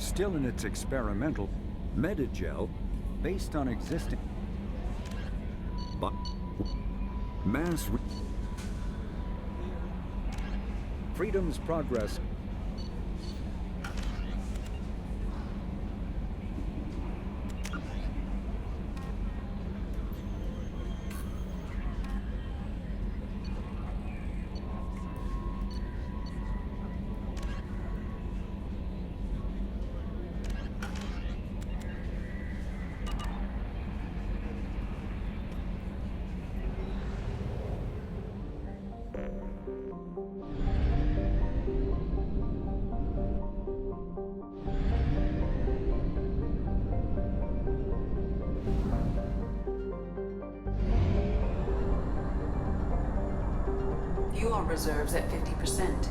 still in its experimental metagel based on existing but freedom's progress. Fuel reserves at 50%.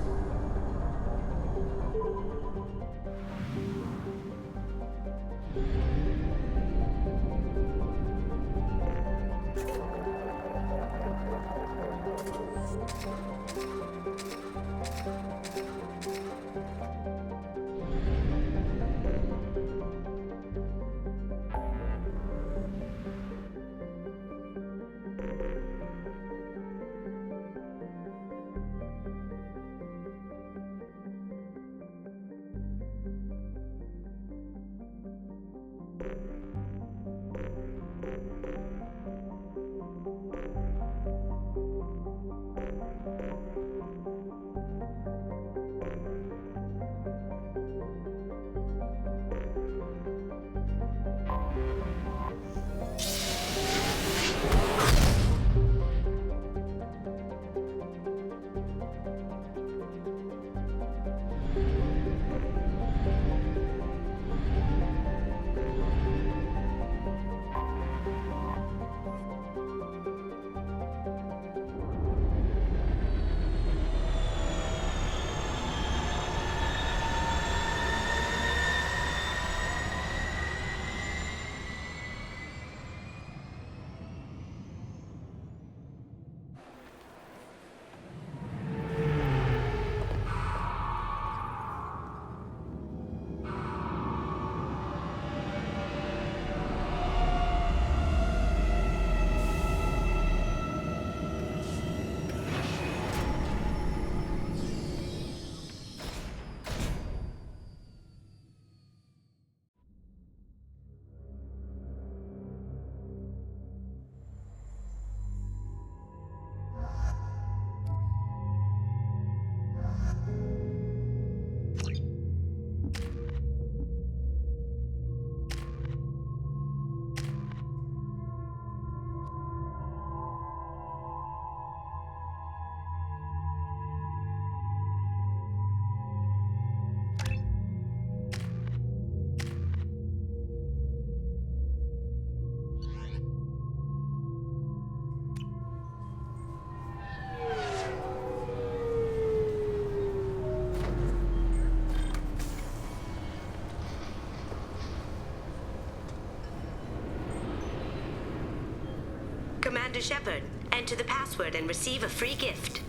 Commander Shepard, enter the password and receive a free gift.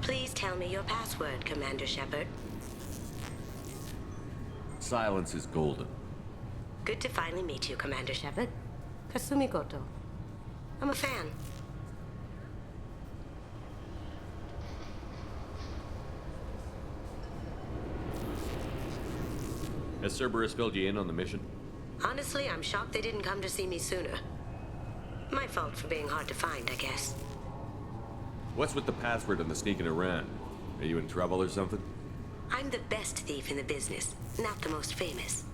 Please tell me your password, Commander Shepard. Silence is golden. Good to finally meet you, Commander Shepard. Kasumi Goto. I'm a fan. Has Cerberus filled you in on the mission? Honestly, I'm shocked they didn't come to see me sooner. My fault for being hard to find, I guess. What's with the password and the sneaking around? Are you in trouble or something? I'm the best thief in the business, not the most famous.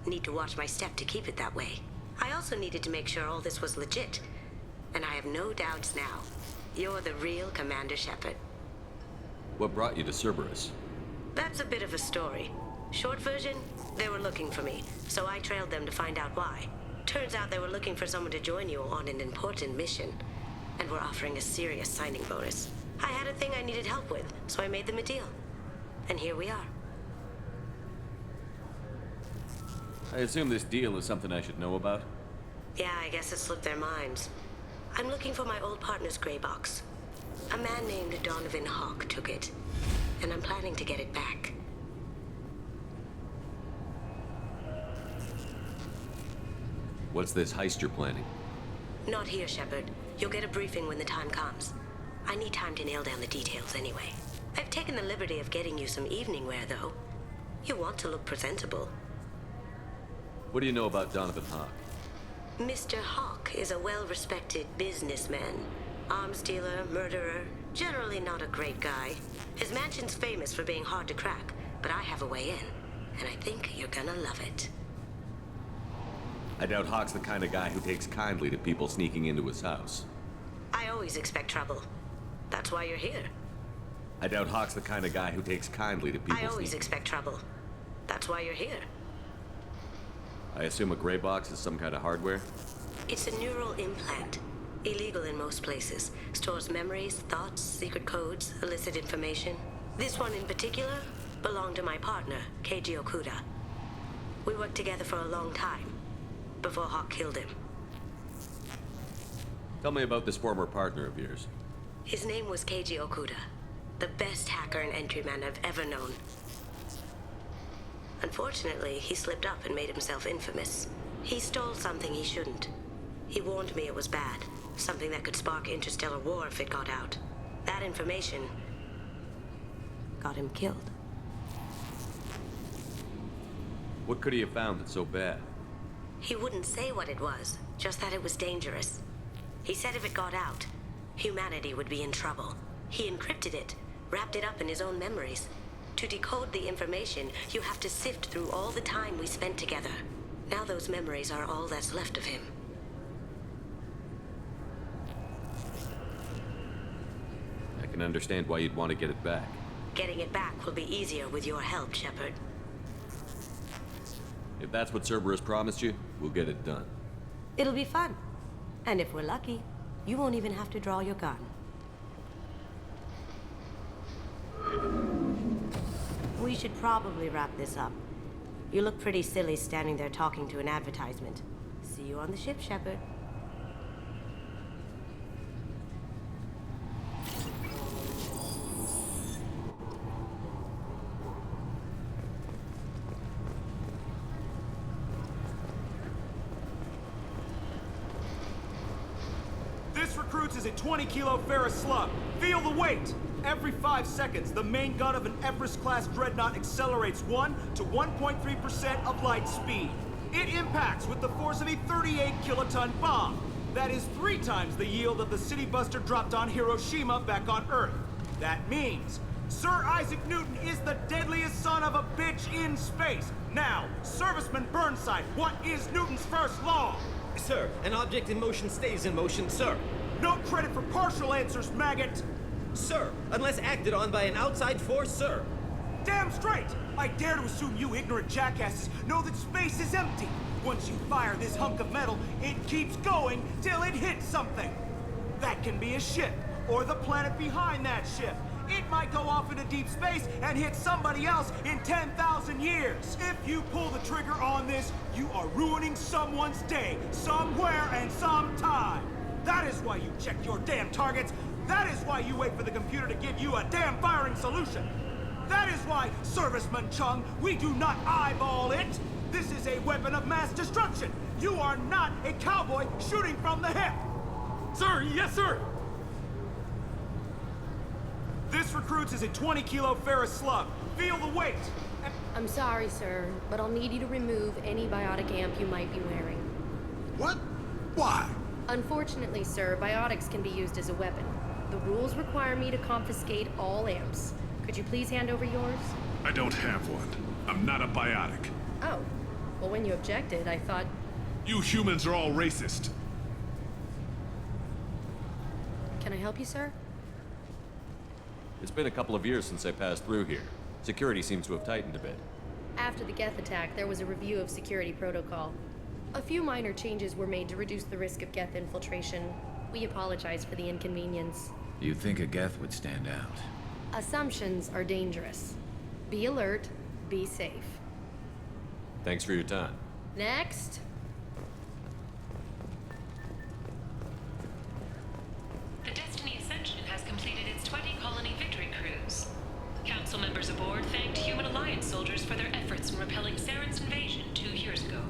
Need to watch my step to keep it that way. I also needed to make sure all this was legit. And I have no doubts now. You're the real Commander Shepard. What brought you to Cerberus? That's a bit of a story. Short version, they were looking for me, so I trailed them to find out why. Turns out they were looking for someone to join you on an important mission, and were offering a serious signing bonus. I had a thing I needed help with, so I made them a deal. And here we are. I assume this deal is something I should know about? Yeah, I guess it slipped their minds. I'm looking for my old partner's Graybox. A man named Donovan Hawk took it. and I'm planning to get it back. What's this heist you're planning? Not here, Shepard. You'll get a briefing when the time comes. I need time to nail down the details anyway. I've taken the liberty of getting you some evening wear, though. You want to look presentable. What do you know about Donovan Hawk? Mr. Hawk is a well-respected businessman. Arms dealer, murderer, generally not a great guy. His mansion's famous for being hard to crack, but I have a way in, and I think you're gonna love it. I doubt Hawk's the kind of guy who takes kindly to people sneaking into his house. I always expect trouble. That's why you're here. I doubt Hawk's the kind of guy who takes kindly to people I always sneaking. expect trouble. That's why you're here. I assume a Graybox is some kind of hardware? It's a neural implant. Illegal in most places. Stores memories, thoughts, secret codes, illicit information. This one in particular belonged to my partner, Keiji Okuda. We worked together for a long time, before Hawk killed him. Tell me about this former partner of yours. His name was Keiji Okuda, the best hacker and entryman I've ever known. Unfortunately, he slipped up and made himself infamous. He stole something he shouldn't. He warned me it was bad, something that could spark interstellar war if it got out. That information got him killed. What could he have found that's so bad? He wouldn't say what it was, just that it was dangerous. He said if it got out, humanity would be in trouble. He encrypted it, wrapped it up in his own memories. To decode the information, you have to sift through all the time we spent together. Now those memories are all that's left of him. I can understand why you'd want to get it back. Getting it back will be easier with your help, Shepard. If that's what Cerberus promised you, we'll get it done. It'll be fun. And if we're lucky, you won't even have to draw your gun. We should probably wrap this up. You look pretty silly standing there talking to an advertisement. See you on the ship, Shepard. This recruits is a 20-kilo ferrous slug. Feel the weight! Every 5 seconds, the main gun of an Everest-class dreadnought accelerates 1 to 1.3% of light speed. It impacts with the force of a 38-kiloton bomb. That is 3 times the yield of the city buster dropped on Hiroshima back on Earth. That means Sir Isaac Newton is the deadliest son of a bitch in space. Now, Serviceman Burnside, what is Newton's first law? Sir, an object in motion stays in motion, sir. No credit for partial answers, maggot! Sir, unless acted on by an outside force, sir. Damn straight! I dare to assume you ignorant jackasses know that space is empty. Once you fire this hunk of metal, it keeps going till it hits something. That can be a ship, or the planet behind that ship. It might go off into deep space and hit somebody else in 10,000 years. If you pull the trigger on this, you are ruining someone's day, somewhere and sometime. That is why you check your damn targets. That is why you wait for the computer to give you a damn firing solution. That is why, Serviceman Chung, we do not eyeball it. This is a weapon of mass destruction. You are not a cowboy shooting from the hip. Sir, yes, sir! This recruits is a 20-kilo ferrous slug. Feel the weight. I'm sorry, sir, but I'll need you to remove any biotic amp you might be wearing. What? Why? Unfortunately, sir, biotics can be used as a weapon. The rules require me to confiscate all amps. Could you please hand over yours? I don't have one. I'm not a biotic. Oh. Well, when you objected, I thought... You humans are all racist. Can I help you, sir? It's been a couple of years since I passed through here. Security seems to have tightened a bit. After the Geth attack, there was a review of security protocol. A few minor changes were made to reduce the risk of Geth infiltration. We apologize for the inconvenience. You'd think a Geth would stand out. Assumptions are dangerous. Be alert, be safe. Thanks for your time. Next. The Destiny Ascension has completed its 20-colony victory cruise. Council success in repelling Saren's invasion 2 years ago.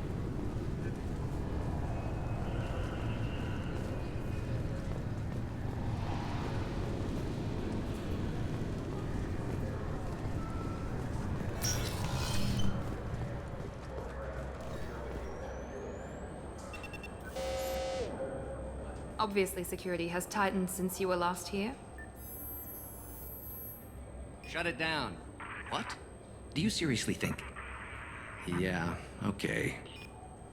Obviously, security has tightened since you were last here. Shut it down. What? Do you seriously think? Yeah, okay.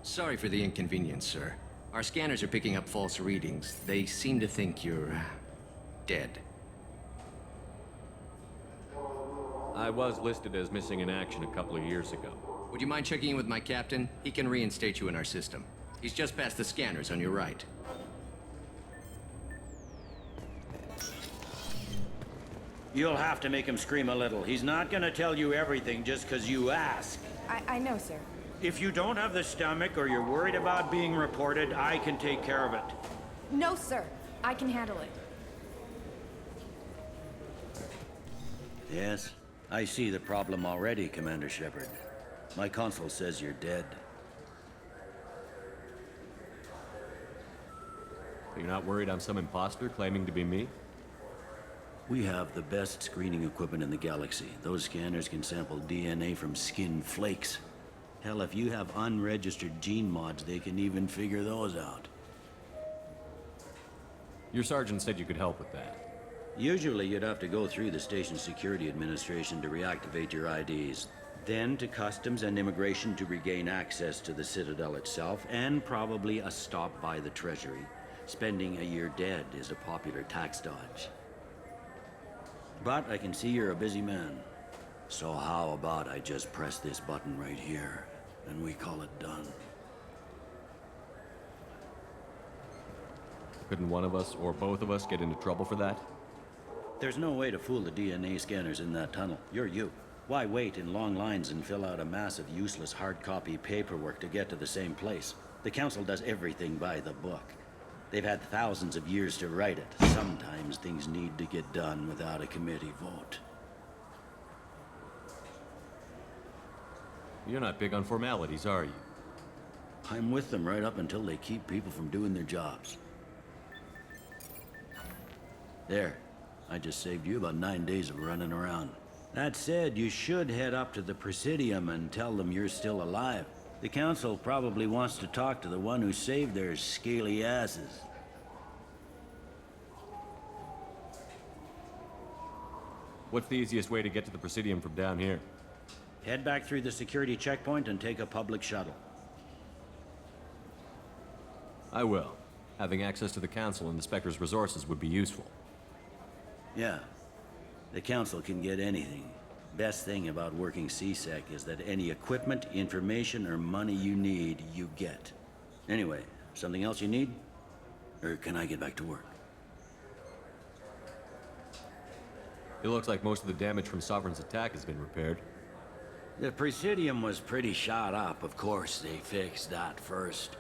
Sorry for the inconvenience, sir. Our scanners are picking up false readings. They seem to think you're... dead. I was listed as missing in action a couple of years ago. Would you mind checking in with my captain? He can reinstate you in our system. He's just past the scanners on your right. You'll have to make him scream a little. He's not gonna tell you everything just because you ask. I know, sir. If you don't have the stomach or you're worried about being reported, I can take care of it. No, sir. I can handle it. Yes, I see the problem already, Commander Shepard. My console says you're dead. You're not worried I'm some imposter claiming to be me? We have the best screening equipment in the galaxy. Those scanners can sample DNA from skin flakes. Hell, if you have unregistered gene mods, they can even figure those out. Your sergeant said you could help with that. Usually, you'd have to go through the station security administration to reactivate your IDs. Then to Customs and Immigration to regain access to the Citadel itself, and probably a stop by the Treasury. Spending a year dead is a popular tax dodge. But I can see you're a busy man. So how about I just press this button right here, and we call it done? Couldn't one of us, or both of us, get into trouble for that? There's no way to fool the DNA scanners in that tunnel. You're you. Why wait in long lines and fill out a massive useless hard copy paperwork to get to the same place? The Council does everything by the book. They've had thousands of years to write it. Sometimes things need to get done without a committee vote. You're not big on formalities, are you? I'm with them right up until they keep people from doing their jobs. There. I just saved you about 9 days of running around. That said, you should head up to the Presidium and tell them you're still alive. The Council probably wants to talk to the one who saved their scaly asses. What's the easiest way to get to the Presidium from down here? Head back through the security checkpoint and take a public shuttle. I will. Having access to the Council and the Spectre's resources would be useful. Yeah. The Council can get anything. Best thing about working CSEC is that any equipment, information, or money you need, you get. Anyway, something else you need? Or can I get back to work? It looks like most of the damage from Sovereign's attack has been repaired. The Presidium was pretty shot up. Of course, they fixed that first.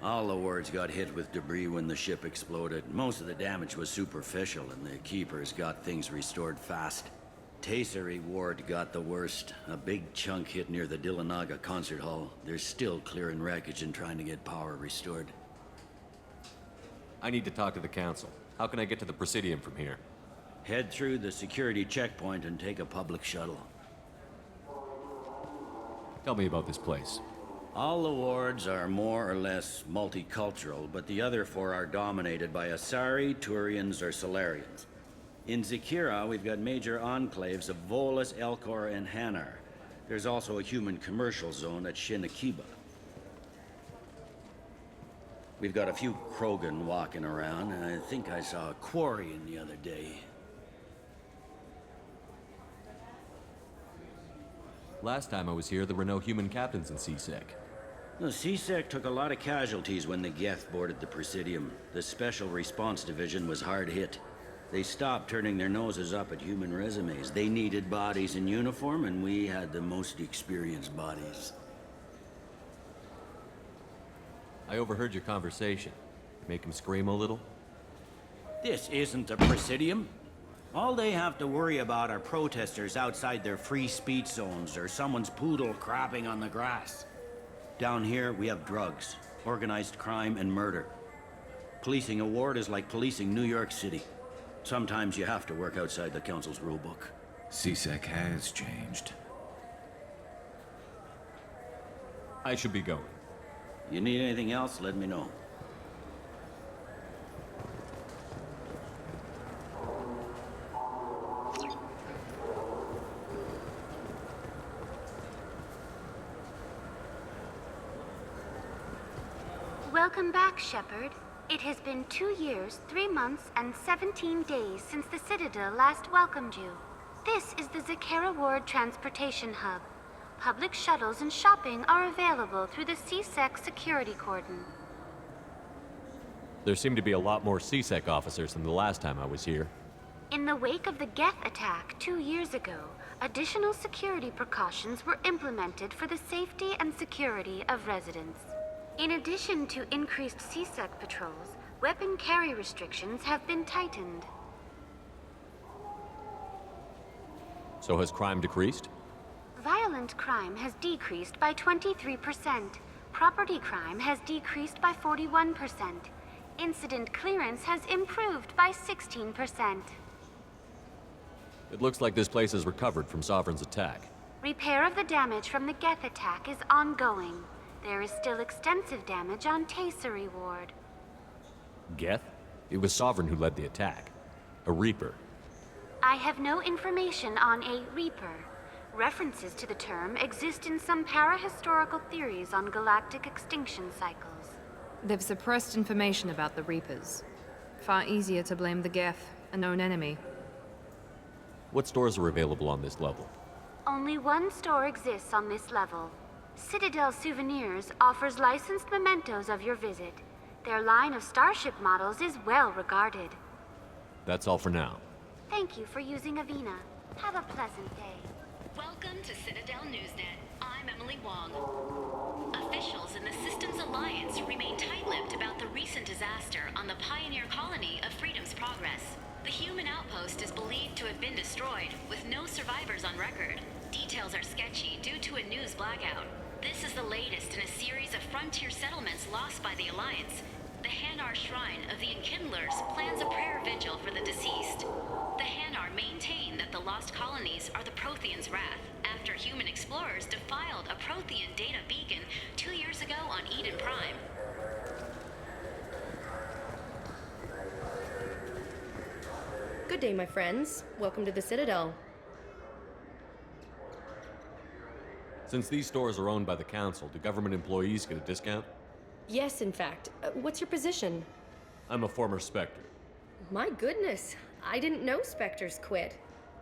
All the wards got hit with debris when the ship exploded. Most of the damage was superficial, and the Keepers got things restored fast. Tasery Ward got the worst. A big chunk hit near the Dillanaga concert hall. They're still clearing wreckage and trying to get power restored. I need to talk to the Council. How can I get to the Presidium from here? Head through the security checkpoint and take a public shuttle. Tell me about this place. All the wards are more or less multicultural, but the other four are dominated by Asari, Turians, or Solarians. In Zakira, we've got major enclaves of Volus, Elcor, and Hanar. There's also a human commercial zone at Shinakiba. We've got a few Krogan walking around, and I think I saw a Quarian the other day. Last time I was here, there were no human captains in CSEC. The CSEC took a lot of casualties when the Geth boarded the Presidium. The Special Response Division was hard hit. They stopped turning their noses up at human resumes. They needed bodies in uniform, and we had the most experienced bodies. I overheard your conversation. Make him scream a little? This isn't the Presidium. All they have to worry about are protesters outside their free speech zones or someone's poodle crapping on the grass. Down here, we have drugs, organized crime, and murder. Policing a ward is like policing New York City. Sometimes you have to work outside the Council's rulebook. CSEC has changed. I should be going. You need anything else, let me know. Welcome back, Shepard. It has been 2 years, 3 months, and 17 days since the Citadel last welcomed you. This is the Zakera Ward Transportation Hub. Public shuttles and shopping are available through the CSEC security cordon. There seem to be a lot more CSEC officers than the last time I was here. In the wake of the Geth attack 2 years ago, additional security precautions were implemented for the safety and security of residents. In addition to increased CSEC patrols, weapon carry restrictions have been tightened. So has crime decreased? Violent crime has decreased by 23%. Property crime has decreased by 41%. Incident clearance has improved by 16%. It looks like this place has recovered from Sovereign's attack. Repair of the damage from the Geth attack is ongoing. There is still extensive damage on Tasery Ward. Geth? It was Sovereign who led the attack. A Reaper. I have no information on a Reaper. References to the term exist in some parahistorical theories on galactic extinction cycles. They've suppressed information about the Reapers. Far easier to blame the Geth, a known enemy. What stores are available on this level? Only one store exists on this level. Citadel Souvenirs offers licensed mementos of your visit. Their line of starship models is well regarded. That's all for now. Thank you for using Avina. Have a pleasant day. Welcome to Citadel Newsnet. I'm Emily Wong. Officials in the Systems Alliance remain tight-lipped about the recent disaster on the pioneer colony of Freedom's Progress. The human outpost is believed to have been destroyed, with no survivors on record. Details are sketchy due to a news blackout. This is the latest in a series of frontier settlements lost by the Alliance. The Hanar Shrine of the Enkindlers plans a prayer vigil for the deceased. The Hanar maintain that the lost colonies are the Protheans' wrath, after human explorers defiled a Prothean data beacon 2 years ago on Eden Prime. Good day, my friends. Welcome to the Citadel. Since these stores are owned by the Council, do government employees get a discount? Yes, in fact. What's your position? I'm a former Spectre. My goodness. I didn't know Spectres quit.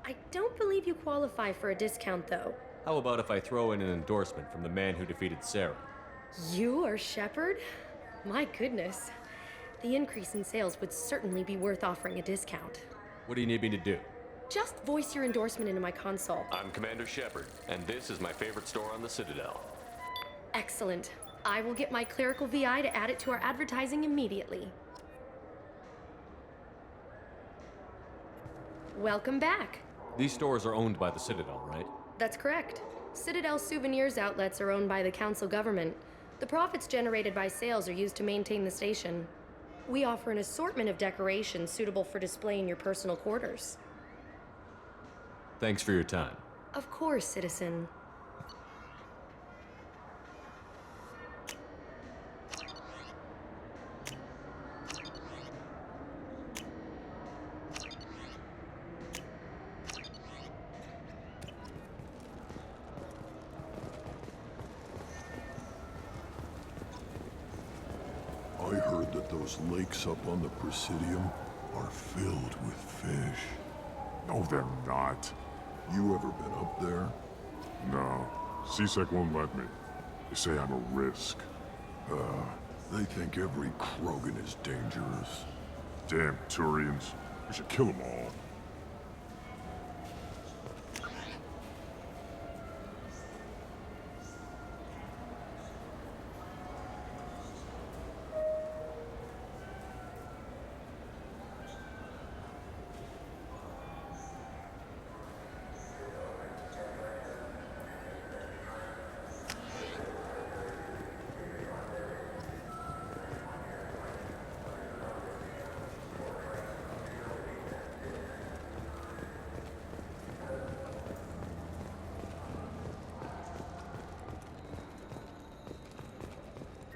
I don't believe you qualify for a discount, though. How about if I throw in an endorsement from the man who defeated Sarah? You are Shepard? My goodness. The increase in sales would certainly be worth offering a discount. What do you need me to do? Just voice your endorsement into my console. I'm Commander Shepard, and this is my favorite store on the Citadel. Excellent. I will get my clerical VI to add it to our advertising immediately. Welcome back. These stores are owned by the Citadel, right? That's correct. Citadel Souvenirs outlets are owned by the Council government. The profits generated by sales are used to maintain the station. We offer an assortment of decorations suitable for display in your personal quarters. Thanks for your time. Of course, citizen. I heard that those lakes up on the Presidium are filled with fish. No, they're not. You ever been up there? No. CSEC won't let me. They say I'm a risk. They think every Krogan is dangerous. Damn Turians. We should kill them all.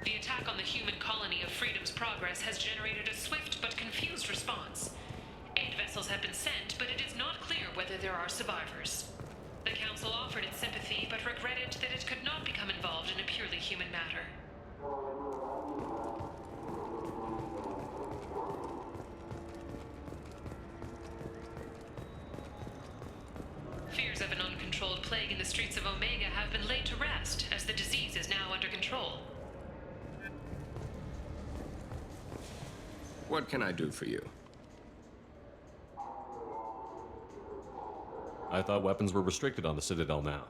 The attack on the human colony of Freedom's Progress has generated a swift but confused response. Aid vessels have been sent, but it is not clear whether there are survivors. The Council offered its sympathy, but regretted that it could not become involved in a purely human matter. Fears of an uncontrolled plague in the streets of Omega have been laid to rest, as the disease is now under control. What can I do for you? I thought weapons were restricted on the Citadel now.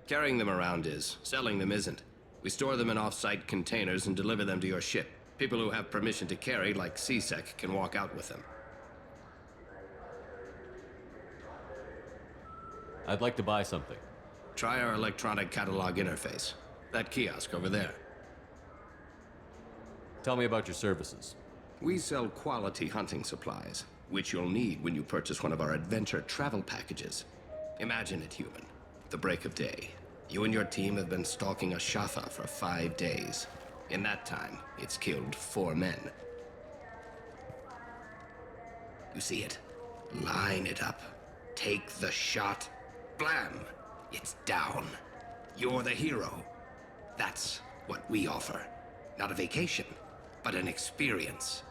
Carrying them around is. Selling them isn't. We store them in off-site containers and deliver them to your ship. People who have permission to carry, like CSEC, can walk out with them. I'd like to buy something. Try our electronic catalog interface. That kiosk over there. Tell me about your services. We sell quality hunting supplies, which you'll need when you purchase one of our adventure travel packages. Imagine it, human. The break of day. You and your team have been stalking a Shatha for 5 days. In that time, it's killed 4 men. You see it? Line it up. Take the shot. Blam! It's down. You're the hero. That's what we offer. Not a vacation, but an experience.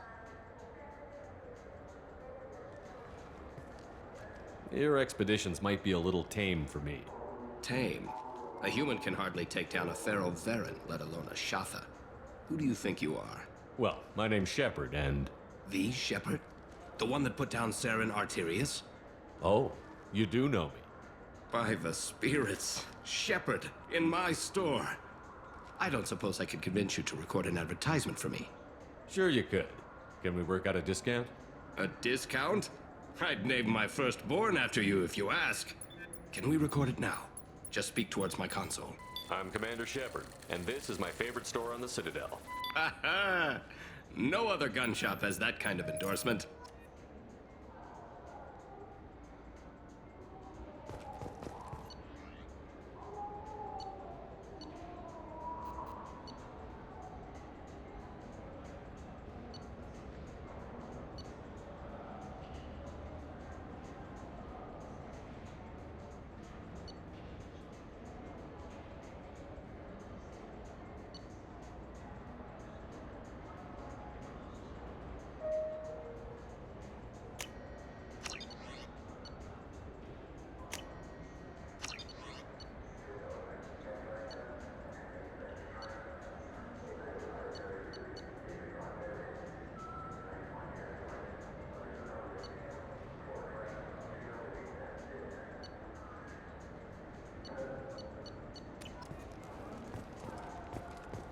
Your expeditions might be a little tame for me. Tame? A human can hardly take down a Pharaoh Varen, let alone a Shatha. Who do you think you are? Well, my name's Shepard, and... The Shepard? The one that put down Saren Arterius? Oh, you do know me. By the spirits. Shepard, in my store. I don't suppose I could convince you to record an advertisement for me. Sure you could. Can we work out a discount? A discount? I'd name my firstborn after you if you ask. Can we record it now? Just speak towards my console. I'm Commander Shepard, and this is my favorite store on the Citadel. Ha ha! No other gun shop has that kind of endorsement.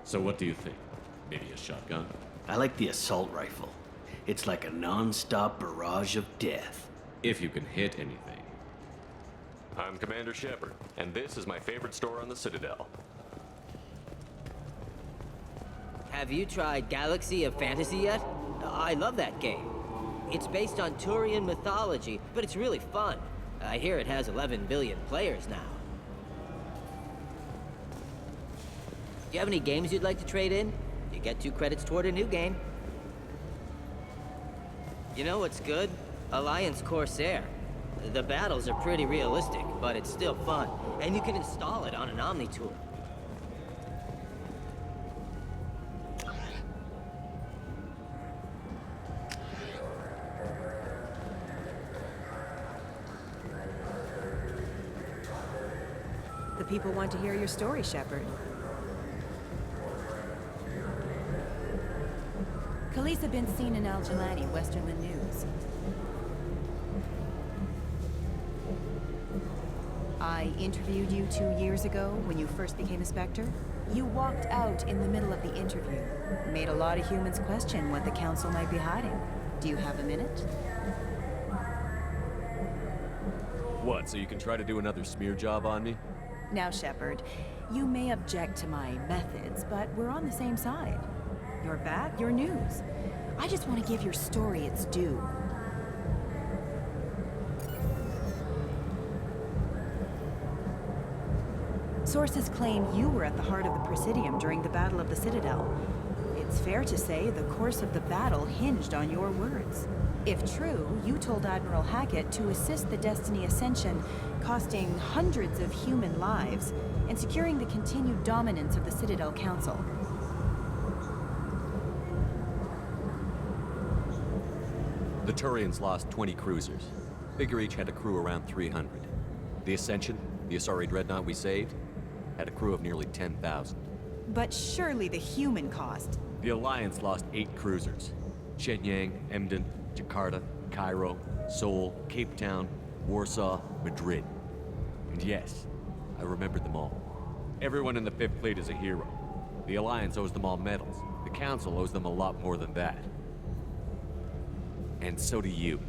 So what do you think? Maybe a shotgun? I like the assault rifle. It's like a non-stop barrage of death. If you can hit anything. I'm Commander Shepard, and this is my favorite store on the Citadel. Have you tried Galaxy of Fantasy yet? I love that game. It's based on Turian mythology, but it's really fun. I hear it has 11 billion players now. Do you have any games you'd like to trade in? You get 2 credits toward a new game. You know what's good? Alliance Corsair. The battles are pretty realistic, but it's still fun. And you can install it on an Omni tool. The people want to hear your story, Shepard. Khalisah been seen in al-Jilani, Westerland News. I interviewed you 2 years ago when you first became a Spectre. You walked out in the middle of the interview. Made a lot of humans question what the Council might be hiding. Do you have a minute? What, so you can try to do another smear job on me? Now, Shepard, you may object to my methods, but we're on the same side. You're back, you're news. I just want to give your story its due. Sources claim you were at the heart of the Presidium during the Battle of the Citadel. It's fair to say the course of the battle hinged on your words. If true, you told Admiral Hackett to assist the Destiny Ascension, costing hundreds of human lives, and securing the continued dominance of the Citadel Council. The Turians lost 20 cruisers. Figure each had a crew around 300. The Ascension, the Asari dreadnought we saved, had a crew of nearly 10,000. But surely the human cost. The Alliance lost 8 cruisers. Shenyang, Emden, Jakarta, Cairo, Seoul, Cape Town, Warsaw, Madrid. And yes, I remembered them all. Everyone in the 5th Fleet is a hero. The Alliance owes them all medals. The Council owes them a lot more than that. And so do you.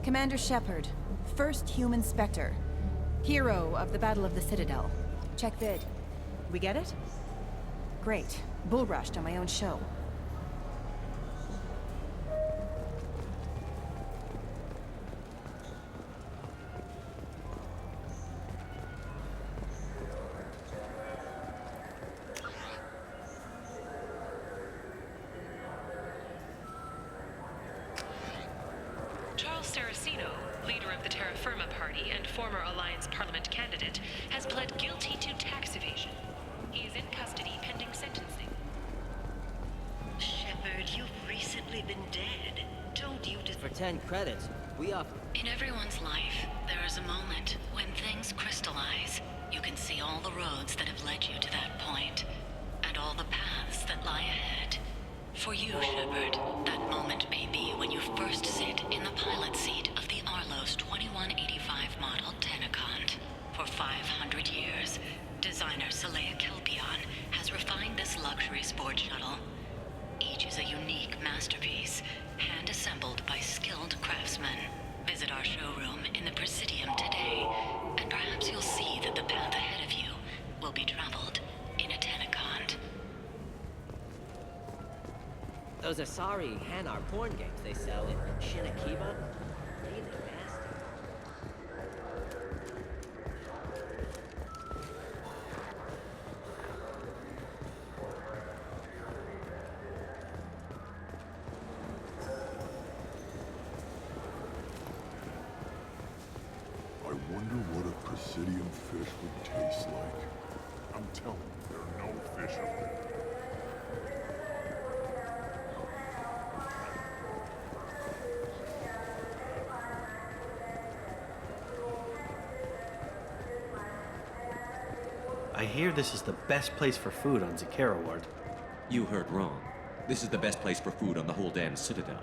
Commander Shepard, first human Spectre. Hero of the Battle of the Citadel. Check vid. We get it? Great. Bull rushed on my own show. leader of the Terra Firma Party and former Alliance Parliament candidate, has pled guilty to tax evasion. He is in custody pending sentencing. Shepard, you've recently been dead. Don't you For 10 credits, we offer... In everyone's life, there is a moment when things crystallize. You can see all the roads that have led you to that point, and all the paths that lie ahead. For you, Shepard, that moment may be when you first sit in the pilot seat of the Arlo's 2185 model Tenacont. For 500 years, designer Saleha Kelpion has refined this luxury sport shuttle. Each is a unique masterpiece, hand-assembled by skilled craftsmen. Visit our showroom in the Presidium today, and perhaps you'll see that the path ahead of you will be traveled in a Tenacont. Those Asari Hanar porn games they sell in Shinakiba? Really nasty. I wonder what a Presidium fish would taste like. I'm telling you, there are no fish up there. I hear this is the best place for food on Zakera Ward. You heard wrong. This is the best place for food on the whole damn Citadel.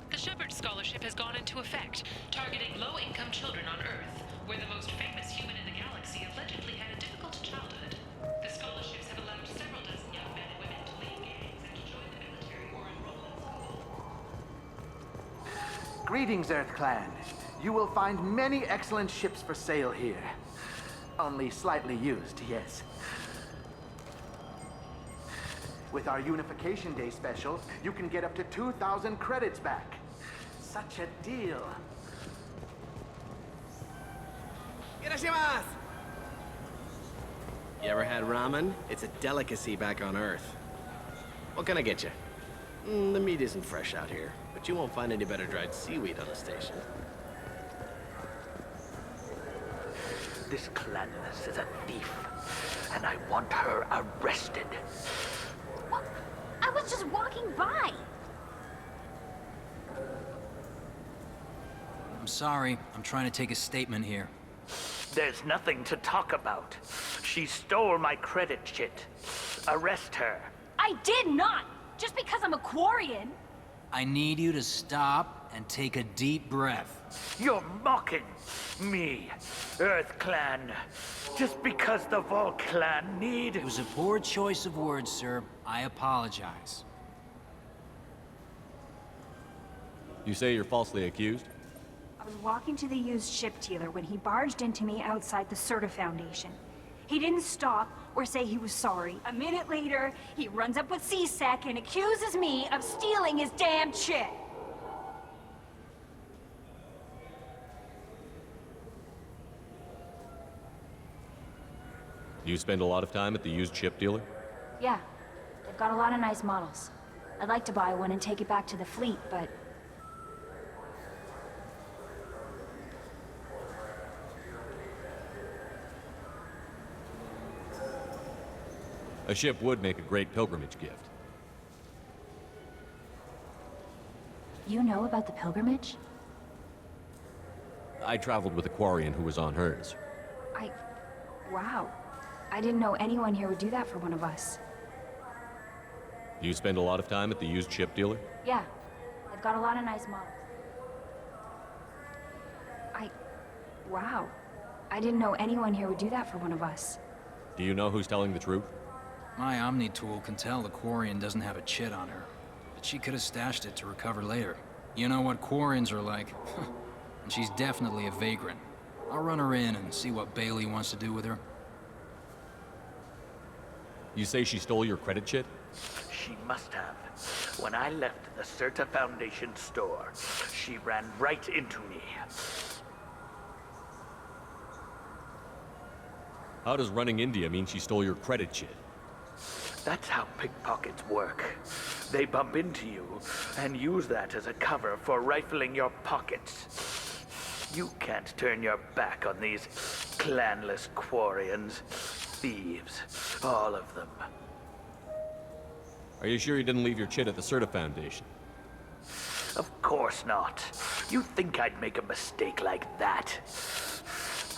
The Shepard Scholarship has gone into effect, targeting low-income children on Earth, where the most famous human in the galaxy allegedly had a difficult childhood. The scholarships have allowed several dozen young men and women to leave gangs and to join the military or enroll in school. Greetings, Earth Clan. You will find many excellent ships for sale here. Only slightly used, yes. With our Unification Day special, you can get up to 2,000 credits back. Such a deal. Irashimasu! You ever had ramen? It's a delicacy back on Earth. What can I get you? The meat isn't fresh out here, but you won't find any better dried seaweed on the station. This Clannis is a thief, and I want her arrested. What? I was just walking by. I'm sorry. I'm trying to take a statement here. There's nothing to talk about. She stole my credit chit. Arrest her. I did not! just because I'm a Quarian. I need you to stop and take a deep breath. You're mocking me, Earth Clan, just because the Vol Clan need... It was a poor choice of words, sir. I apologize. You say you're falsely accused? I was walking to the used ship dealer when he barged into me outside the Serta Foundation. He didn't stop or say he was sorry. A minute later, he runs up with C-Sec and accuses me of stealing his damn shit. You spend a lot of time at the used ship dealer? Yeah, they've got a lot of nice models. I'd like to buy one and take it back to the fleet, but... A ship would make a great pilgrimage gift. You know about the pilgrimage? I traveled with a Quarian who was on hers. Wow. I didn't know anyone here would do that for one of us. Do you spend a lot of time at the used ship dealer? Yeah, they've got a lot of nice models. Wow. I didn't know anyone here would do that for one of us. Do you know who's telling the truth? My Omni tool can tell the Quarian doesn't have a chit on her, but she could have stashed it to recover later. You know what Quarians are like, and she's definitely a vagrant. I'll run her in and see what Bailey wants to do with her. You say she stole your credit chit? She must have. When I left the Serta Foundation store, she ran right into me. How does running India mean she stole your credit chit? That's how pickpockets work. They bump into you and use that as a cover for rifling your pockets. You can't turn your back on these clanless Quarians. Thieves, all of them. Are you sure you didn't leave your chit at the Serta Foundation? Of course not. You think I'd make a mistake like that?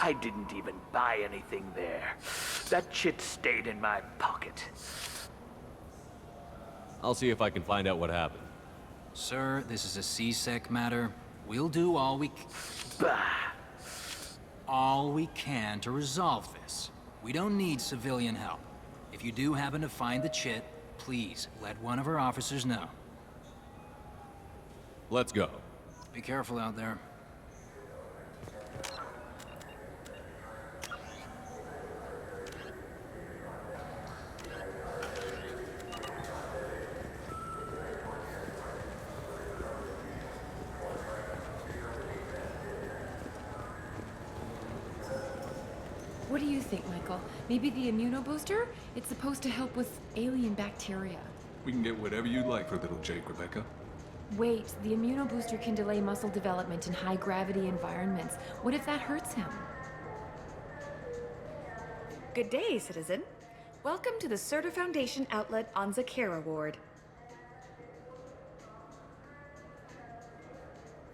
I didn't even buy anything there. That chit stayed in my pocket. I'll see if I can find out what happened. Sir, this is a C-Sec matter. We'll do all we can to resolve this. We don't need civilian help. If you do happen to find the chit, please let one of our officers know. Let's go. Be careful out there. What do you think, Michael? Maybe the immunobooster? It's supposed to help with alien bacteria. We can get whatever you'd like for little Jake, Rebecca. Wait, the immunobooster can delay muscle development in high-gravity environments. What if that hurts him? Good day, citizen. Welcome to the Serta Foundation outlet on Zakera Ward.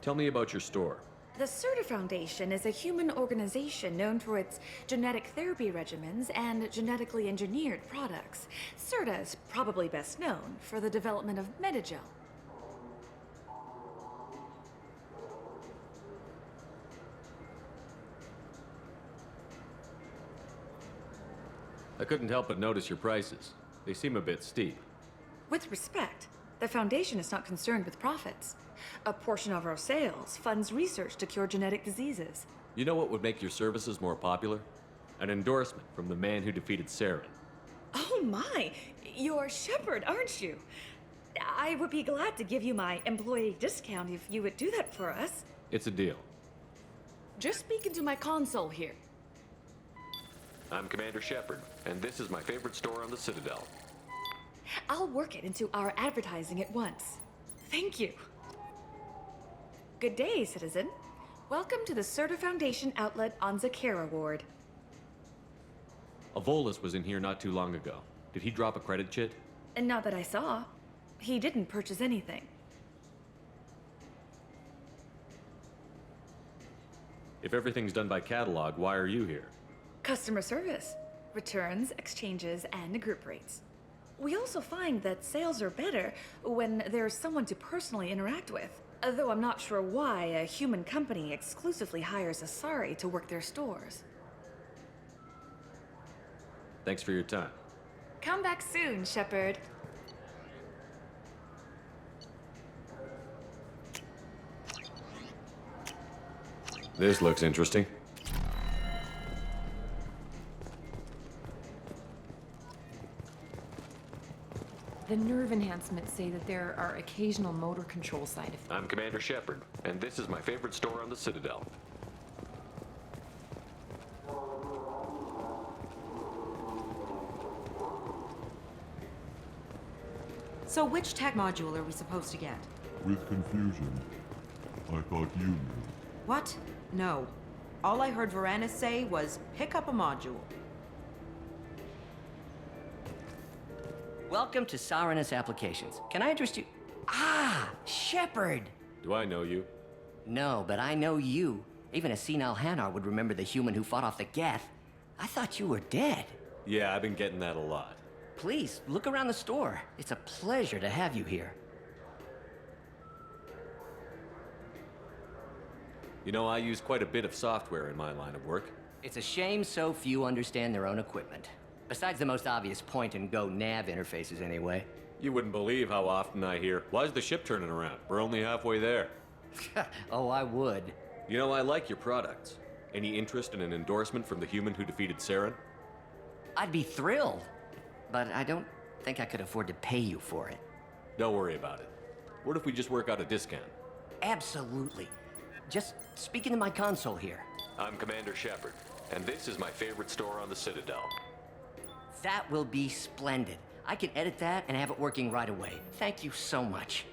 Tell me about your store. The Serta Foundation is a human organization known for its genetic therapy regimens and genetically engineered products. Serta is probably best known for the development of Metagel. I couldn't help but notice your prices. They seem a bit steep. With respect, the Foundation is not concerned with profits. A portion of our sales funds research to cure genetic diseases. You know what would make your services more popular? An endorsement from the man who defeated Saren. Oh my! You're Shepard, aren't you? I would be glad to give you my employee discount if you would do that for us. It's a deal. Just speak into my console here. I'm Commander Shepard, and this is my favorite store on the Citadel. I'll work it into our advertising at once. Thank you. Good day, citizen. Welcome to the Serta Foundation outlet on Zakera Ward. Avolis was in here not too long ago. Did he drop a credit chit? And not that I saw. He didn't purchase anything. If everything's done by catalog, why are you here? Customer service. Returns, exchanges, and group rates. We also find that sales are better when there's someone to personally interact with. Though I'm not sure why a human company exclusively hires Asari to work their stores. Thanks for your time. Come back soon, Shepard. This looks interesting. The nerve enhancements say that there are occasional motor control side effects. I'm Commander Shepard, and this is my favorite store on the Citadel. So which tech module are we supposed to get? With confusion. I thought you knew. What? No. All I heard Varanus say was, pick up a module. Welcome to Saranus Applications. Can I interest you? Ah, Shepard! Do I know you? No, but I know you. Even a senile Hanar would remember the human who fought off the Geth. I thought you were dead. Yeah, I've been getting that a lot. Please, look around the store. It's a pleasure to have you here. You know, I use quite a bit of software in my line of work. It's a shame so few understand their own equipment. Besides the most obvious point-and-go nav interfaces, anyway. You wouldn't believe how often I hear, "Why's the ship turning around? We're only halfway there." Oh, I would. You know, I like your products. Any interest in an endorsement from the human who defeated Saren? I'd be thrilled. But I don't think I could afford to pay you for it. Don't worry about it. What if we just work out a discount? Absolutely. Just speak into my console here. I'm Commander Shepard, and this is my favorite store on the Citadel. That will be splendid. I can edit that and have it working right away. Thank you so much.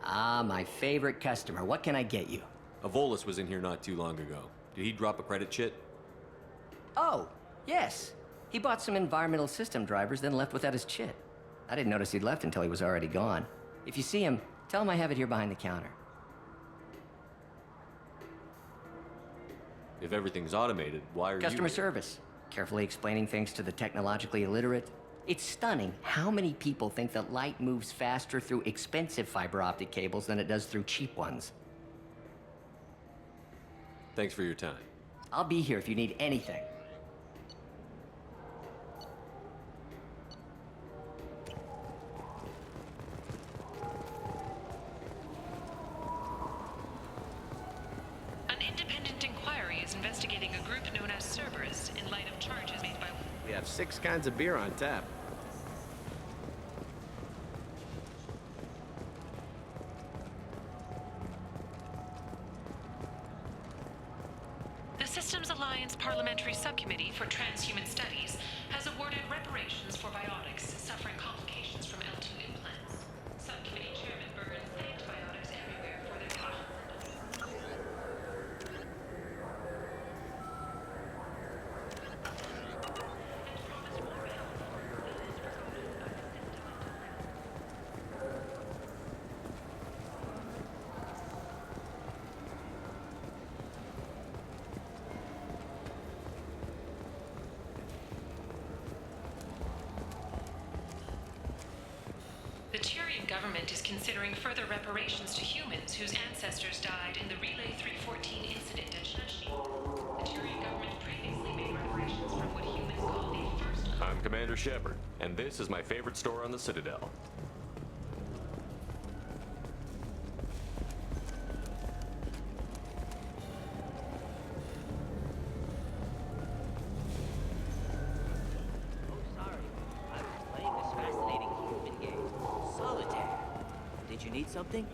Ah, my favorite customer. What can I get you? Avolis was in here not too long ago. Did he drop a credit chit? Oh, yes. He bought some environmental system drivers, then left without his chit. I didn't notice he'd left until he was already gone. If you see him, tell him I have it here behind the counter. If everything's automated, why are Customer service. Carefully explaining things to the technologically illiterate. It's stunning how many people think that light moves faster through expensive fiber optic cables than it does through cheap ones. Thanks for your time. I'll be here if you need anything. An independent inquiry is investigating a group known as Cerberus in light of charges made by... We have 6 kinds of beer on tap. The Systems Alliance Parliamentary Subcommittee for Transhuman Studies has awarded reparations for biotics suffering complications from L2 implants. Subcommittee Chairman Burns thanked biotics everywhere for their patience. The Turian government is considering further reparations to humans whose ancestors died in the Relay 314 incident at Shashi. The Turian government previously made reparations from what humans call the first... I'm Commander Shepard, and this is my favorite store on the Citadel. Did you need something?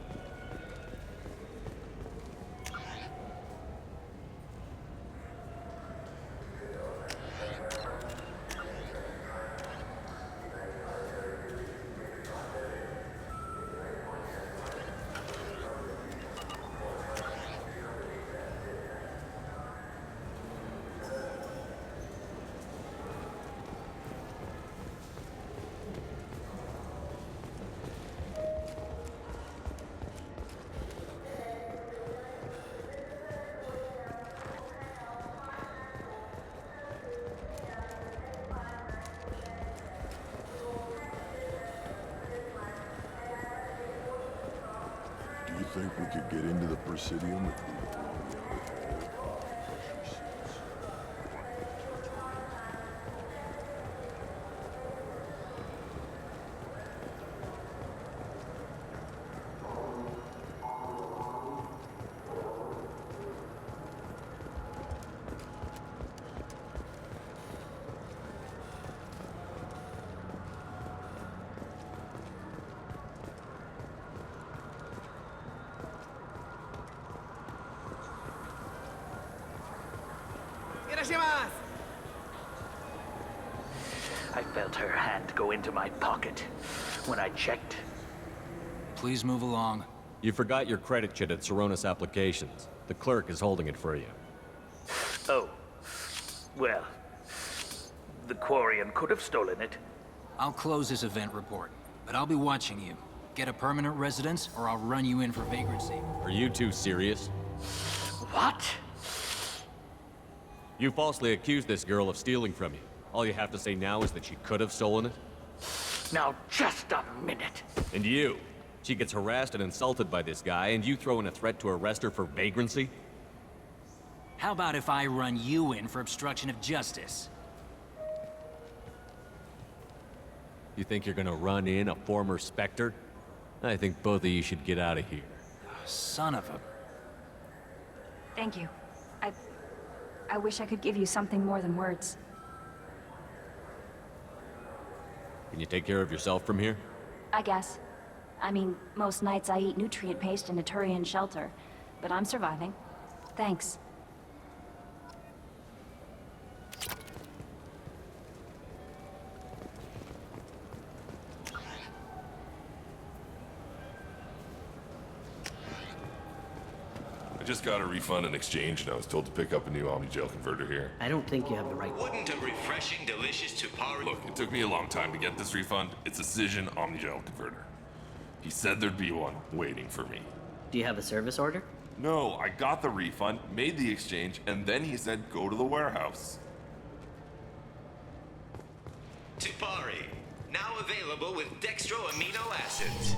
think we could get into the Presidium if we were on the other pressure seats? I felt her hand go into my pocket. When I checked, Please move along. You forgot your credit chit at Saronis Applications. The clerk is holding it for you. oh, well, the Quarian could have stolen it. I'll close this event report, but I'll be watching you. Get a permanent residence, or I'll run you in for vagrancy. Are you two serious? What? You falsely accused this girl of stealing from you. All you have to say now is that she could have stolen it? Now, just a minute. And you? She gets harassed and insulted by this guy, and you throw in a threat to arrest her for vagrancy? How about if I run you in for obstruction of justice? You think you're gonna run in a former Spectre? I think both of you should get out of here. Son of a... Thank you. I wish I could give you something more than words. Can you take care of yourself from here? I guess. I mean, most nights I eat nutrient paste in a Turian shelter, but I'm surviving. Thanks. I just got a refund and exchange, and I was told to pick up a new Omni-Gel converter here. I don't think you have the right... Wouldn't a refreshing, delicious Tupari... Look, it took me a long time to get this refund. It's a Cision Omni-Gel converter. He said there'd be one waiting for me. Do you have a service order? No, I got the refund, made the exchange, and then he said go to the warehouse. Tupari, now available with dextro amino acids.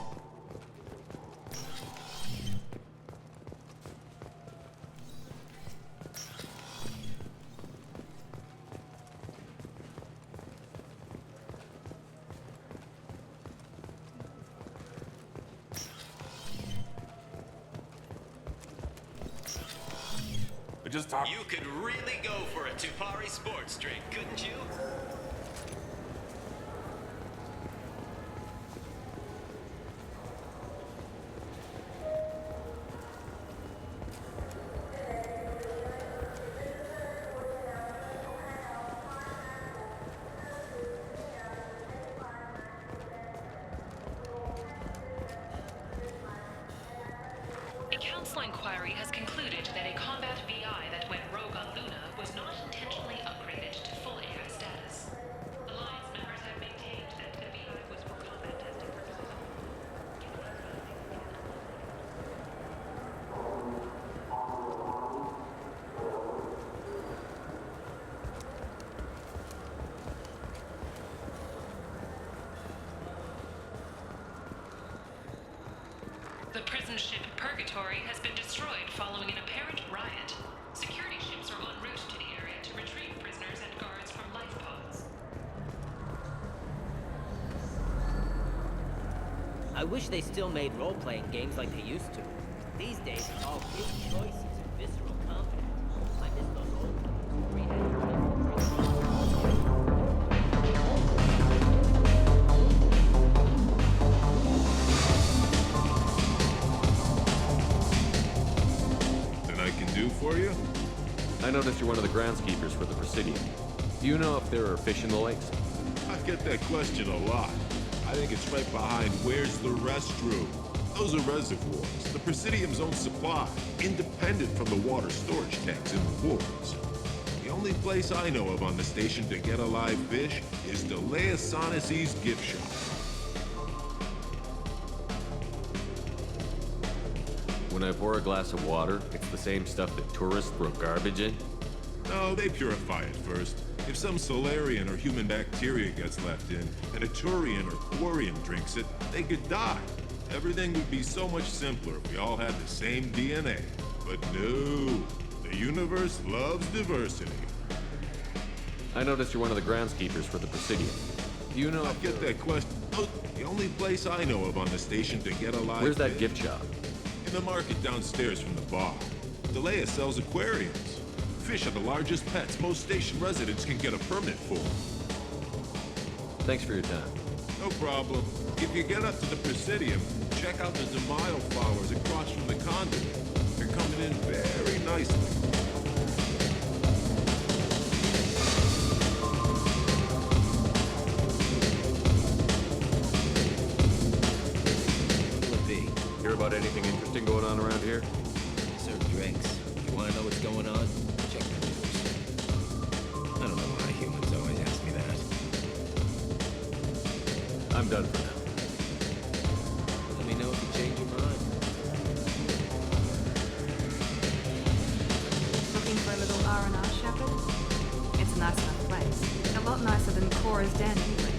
Just talk. You could really go for a Tupari sports drink, couldn't you? A council inquiry has concluded that a combat VI that went rogue on Luna was not intentionally upgraded to full AI status. Alliance members have maintained that the VI was for combat testing purposes only. The prison ship Purgatory has been destroyed following an apparent riot. Security ships are en route to the area to retrieve prisoners and guards from life pods. I wish they still made role-playing games like they used to. These days, it's all big choices and visceral combat. I miss those old ones. Where you had to For you? I noticed you're one of the groundskeepers for the Presidium. Do you know if there are fish in the lakes? I get that question a lot. I think it's right behind where's the restroom. Those are reservoirs, the Presidium's own supply, independent from the water storage tanks in the wards. The only place I know of on the station to get a live fish is the Lia'Vael's gift shop. When I pour a glass of water, it's the same stuff that tourists throw garbage in? No, they purify it first. If some Solarian or human bacteria gets left in, and a Turian or Quarian drinks it, they could die. Everything would be so much simpler if we all had the same DNA. But no, the universe loves diversity. I noticed you're one of the groundskeepers for the Presidium. Do you know... I get that question. Oh, the only place I know of on the station to get a live Where's that fish? gift shop? In the market downstairs from the bar. Delia sells aquariums. Fish are the largest pets most station residents can get a permit for. Thanks for your time. No problem. If you get up to the Presidium, check out the Demaio flowers across from the conduit. They're coming in very nicely. Hear about anything interesting going on around here? Serve drinks. You want to know what's going on? Check the news. I don't know why humans always ask me that. I'm done for now. Let me know if you change your mind. Looking for a little R&R, Shepard? It's a nice enough place. A lot nicer than Cora's den, anyway.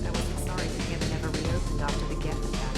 I wasn't sorry to hear they never reopened after the Geth attack.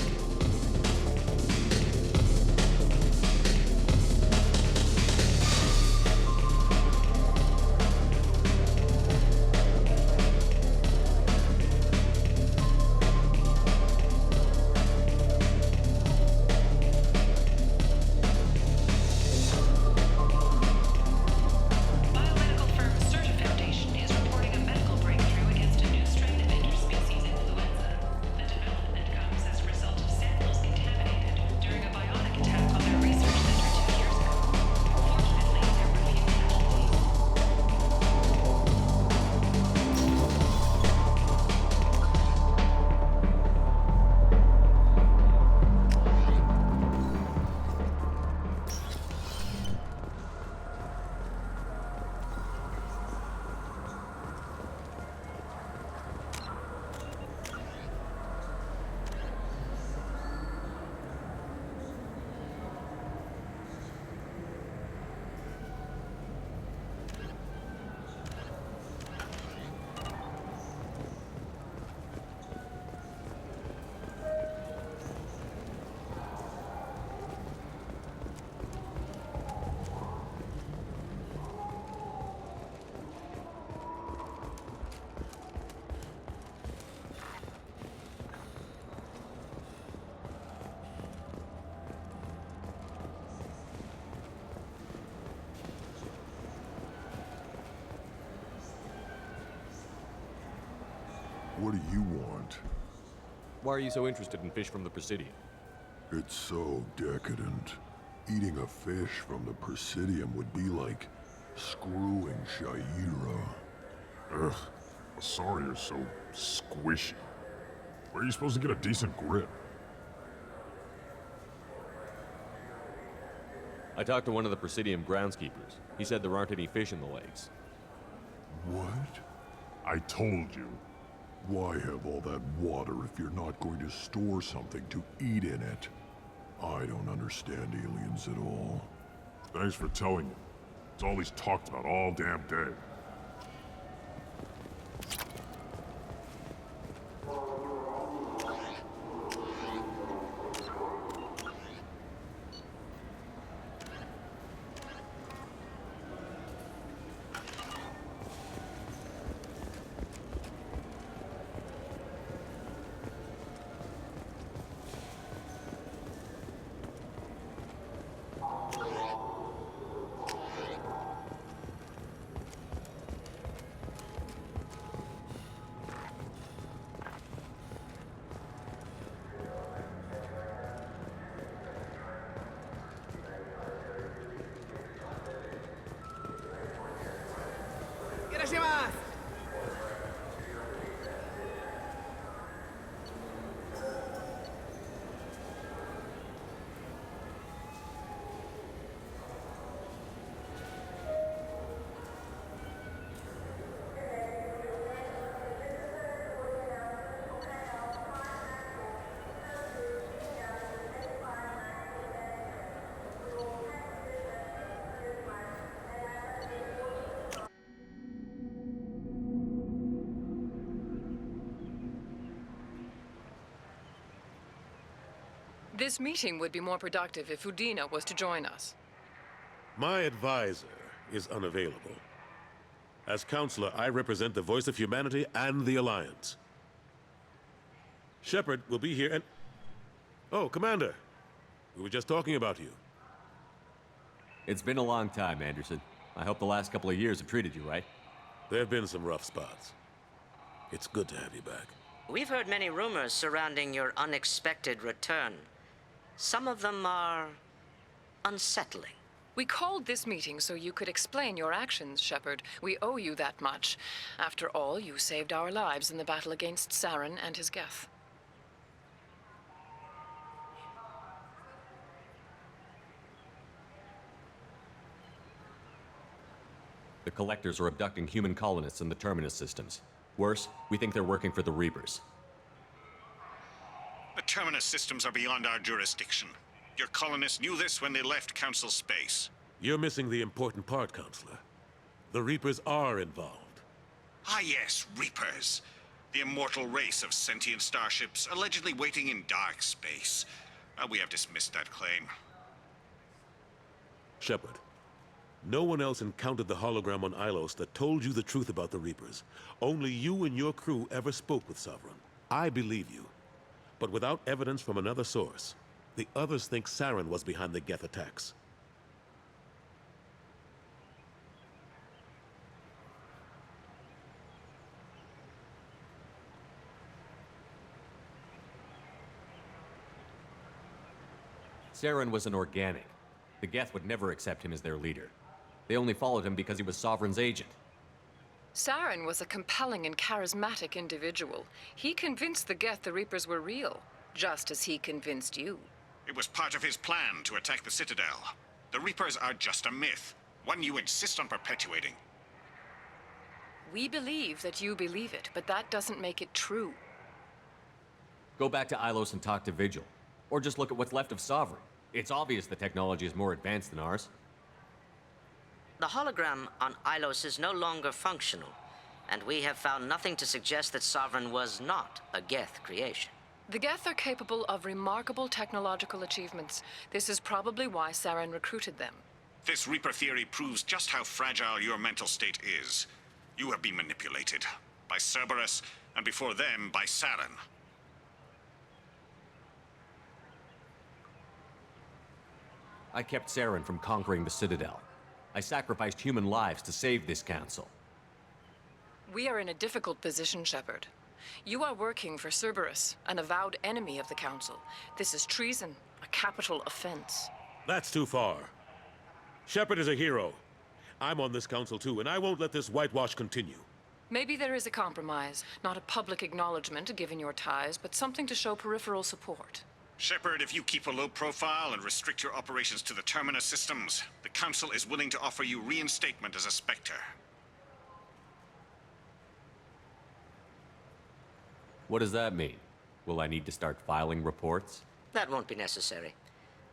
What do you want? Why are you so interested in fish from the Presidium? It's so decadent. Eating a fish from the Presidium would be like screwing Shaira. Ugh, sorry you're so squishy. Where are you supposed to get a decent grip? I talked to one of the Presidium groundskeepers. He said there aren't any fish in the lakes. What? I told you. Why have all that water if you're not going to store something to eat in it? I don't understand aliens at all. Thanks for telling me. It's all he's talked about all damn day. This meeting would be more productive if Udina was to join us. My advisor is unavailable. As counselor, I represent the voice of humanity and the Alliance. Shepard will be here and... Oh, Commander. We were just talking about you. It's been a long time, Anderson. I hope the last couple of years have treated you right. There have been some rough spots. It's good to have you back. We've heard many rumors surrounding your unexpected return. Some of them are unsettling. We called this meeting so you could explain your actions, Shepard. We owe you that much. After all, you saved our lives in the battle against Saren and his Geth. The Collectors are abducting human colonists in the Terminus systems. Worse, we think they're working for the Reapers. The Terminus systems are beyond our jurisdiction. Your colonists knew this when they left Council space. You're missing the important part, Counselor. The Reapers are involved. Ah yes, Reapers. The immortal race of sentient starships allegedly waiting in dark space. We have dismissed that claim. Shepard, no one else encountered the hologram on Ilos that told you the truth about the Reapers. Only you and your crew ever spoke with Sovereign. I believe you. But without evidence from another source, the others think Saren was behind the Geth attacks. Saren was an organic. The Geth would never accept him as their leader. They only followed him because he was Sovereign's agent. Saren was a compelling and charismatic individual. He convinced the Geth the Reapers were real, just as he convinced you. It was part of his plan to attack the Citadel. The Reapers are just a myth, one you insist on perpetuating. We believe that you believe it, but that doesn't make it true. Go back to Ilos and talk to Vigil. Or just look at what's left of Sovereign. It's obvious the technology is more advanced than ours. The hologram on Ilos is no longer functional, and we have found nothing to suggest that Sovereign was not a Geth creation. The Geth are capable of remarkable technological achievements. This is probably why Saren recruited them. This Reaper theory proves just how fragile your mental state is. You have been manipulated. By Cerberus, and before them, by Saren. I kept Saren from conquering the Citadel. I sacrificed human lives to save this council. We are in a difficult position, Shepard. You are working for Cerberus, an avowed enemy of the Council. This is treason, a capital offense. That's too far. Shepard is a hero. I'm on this council too, and I won't let this whitewash continue. Maybe there is a compromise. Not a public acknowledgement given your ties, but something to show peripheral support. Shepard, if you keep a low profile and restrict your operations to the Terminus systems, the Council is willing to offer you reinstatement as a Spectre. What does that mean? Will I need to start filing reports? That won't be necessary.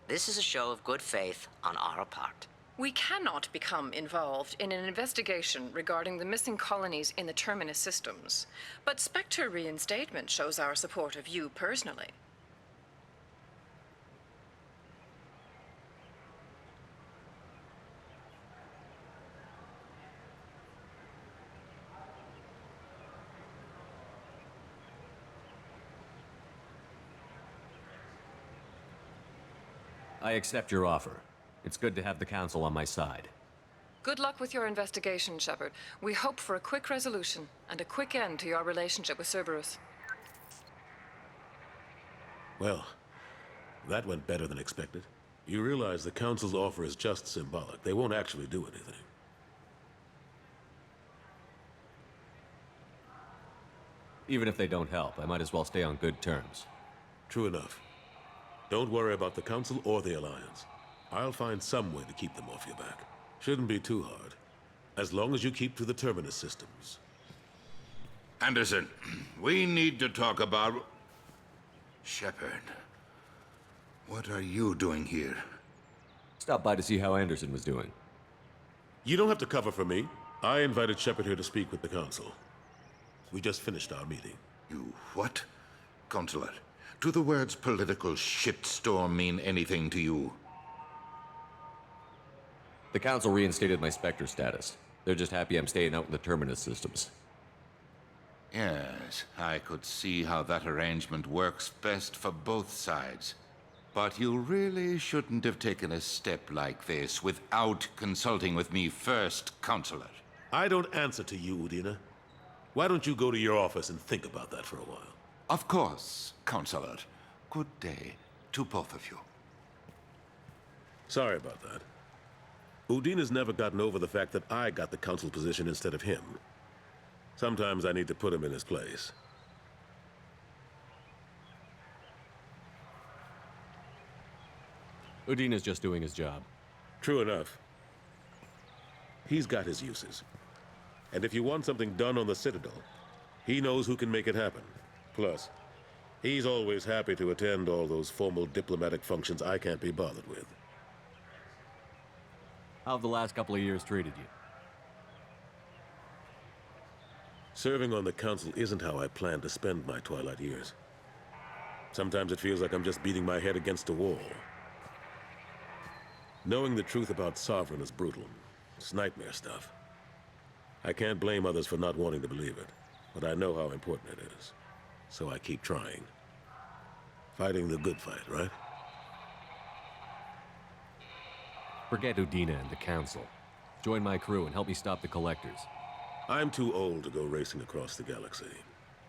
This is a show of good faith on our part. We cannot become involved in an investigation regarding the missing colonies in the Terminus systems. But Spectre reinstatement shows our support of you personally. I accept your offer. It's good to have the Council on my side. Good luck with your investigation, Shepard. We hope for a quick resolution and a quick end to your relationship with Cerberus. Well, that went better than expected. You realize the Council's offer is just symbolic. They won't actually do anything. Even if they don't help, I might as well stay on good terms. True enough. Don't worry about the Council or the Alliance. I'll find some way to keep them off your back. Shouldn't be too hard. As long as you keep to the Terminus systems. Anderson, we need to talk about... Shepard. What are you doing here? Stop by to see how Anderson was doing. You don't have to cover for me. I invited Shepard here to speak with the Council. We just finished our meeting. You what? Consular, Do the words political shitstorm mean anything to you? The Council reinstated my Spectre status. They're just happy I'm staying out in the Terminus systems. Yes, I could see how that arrangement works best for both sides. But you really shouldn't have taken a step like this without consulting with me first, Counselor. I don't answer to you, Udina. Why don't you go to your office and think about that for a while? Of course, Counselor. Good day to both of you. Sorry about that. Udina's never gotten over the fact that I got the Council position instead of him. Sometimes I need to put him in his place. Udina's just doing his job. True enough. He's got his uses. And if you want something done on the Citadel, he knows who can make it happen. Plus, he's always happy to attend all those formal diplomatic functions I can't be bothered with. How have the last couple of years treated you? Serving on the Council isn't how I plan to spend my twilight years. Sometimes it feels like I'm just beating my head against a wall. Knowing the truth about Sovereign is brutal. It's nightmare stuff. I can't blame others for not wanting to believe it, but I know how important it is. So I keep trying. Fighting the good fight, right? Forget Udina and the Council. Join my crew and help me stop the Collectors. I'm too old to go racing across the galaxy.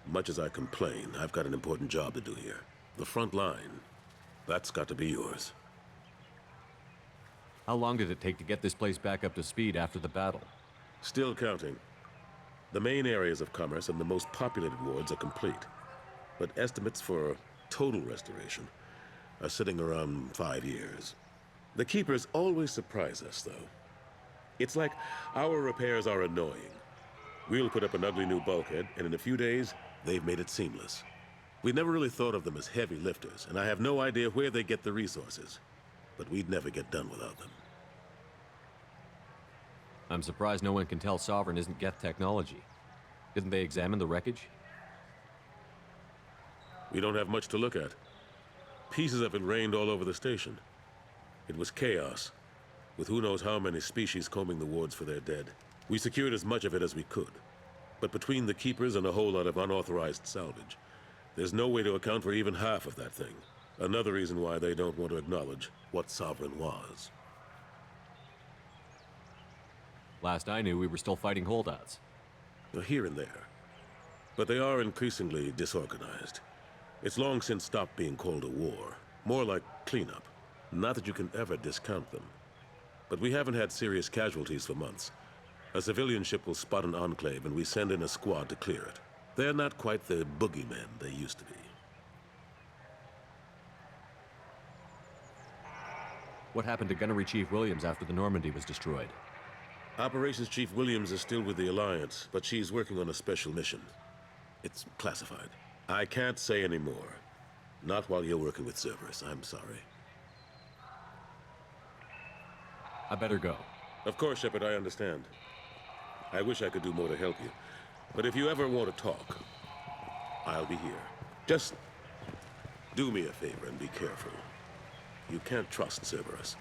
Much as I complain, I've got an important job to do here. The front line. That's got to be yours. How long did it take to get this place back up to speed after the battle? Still counting. The main areas of commerce and the most populated wards are complete. But estimates for total restoration are sitting around 5 years. The Keepers always surprise us, though. It's like our repairs are annoying. We'll put up an ugly new bulkhead, and in a few days, they've made it seamless. We never really thought of them as heavy lifters, and I have no idea where they get the resources. But we'd never get done without them. I'm surprised no one can tell Sovereign isn't Geth technology. Didn't they examine the wreckage? We don't have much to look at. Pieces of it rained all over the station. It was chaos, with who knows how many species combing the wards for their dead. We secured as much of it as we could. But between the Keepers and a whole lot of unauthorized salvage, there's no way to account for even half of that thing. Another reason why they don't want to acknowledge what Sovereign was. Last I knew, we were still fighting holdouts. Here and there. But they are increasingly disorganized. It's long since stopped being called a war. More like cleanup. Not that you can ever discount them. But we haven't had serious casualties for months. A civilian ship will spot an enclave and we send in a squad to clear it. They're not quite the boogeymen they used to be. What happened to Gunnery Chief Williams after the Normandy was destroyed? Operations Chief Williams is still with the Alliance, but she's working on a special mission. It's classified. I can't say any more. Not while you're working with Cerberus, I'm sorry. I better go. Of course, Shepard, I understand. I wish I could do more to help you. But if you ever want to talk, I'll be here. Just do me a favor and be careful. You can't trust Cerberus.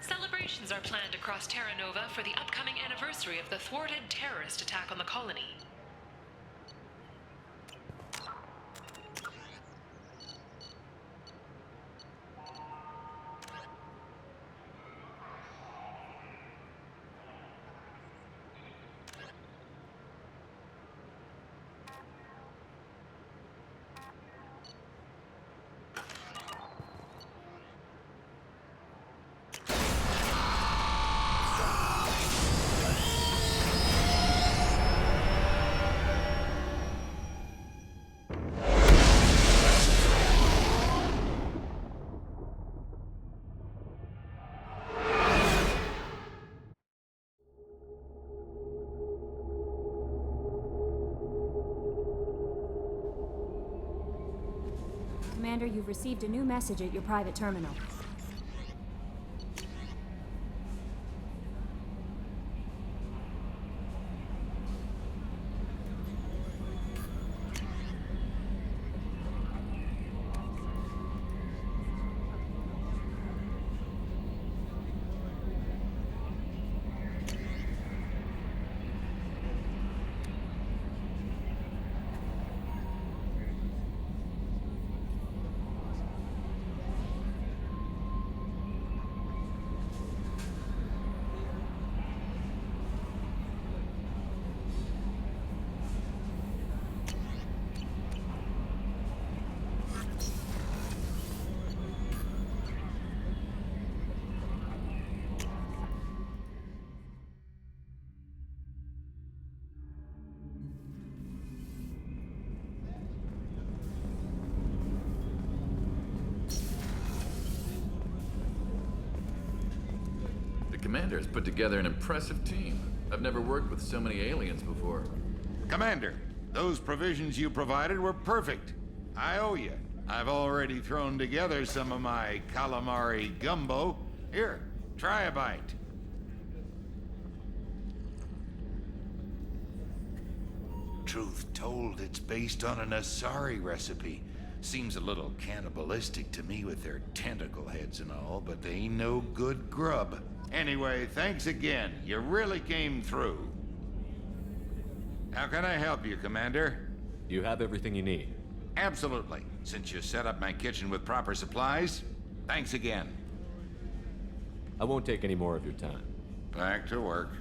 Celebrations are planned across Terra Nova for the upcoming anniversary of the thwarted terrorist attack on the colony. Commander, you've received a new message at your private terminal. Commander has put together an impressive team. I've never worked with so many aliens before. Commander, those provisions you provided were perfect. I owe you. I've already thrown together some of my calamari gumbo. Here, try a bite. Truth told, it's based on an Asari recipe. Seems a little cannibalistic to me with their tentacle heads and all, but they ain't no good grub. Anyway, thanks again. You really came through. How can I help you, Commander? You have everything you need. Absolutely. Since you set up my kitchen with proper supplies, thanks again. I won't take any more of your time. Back to work.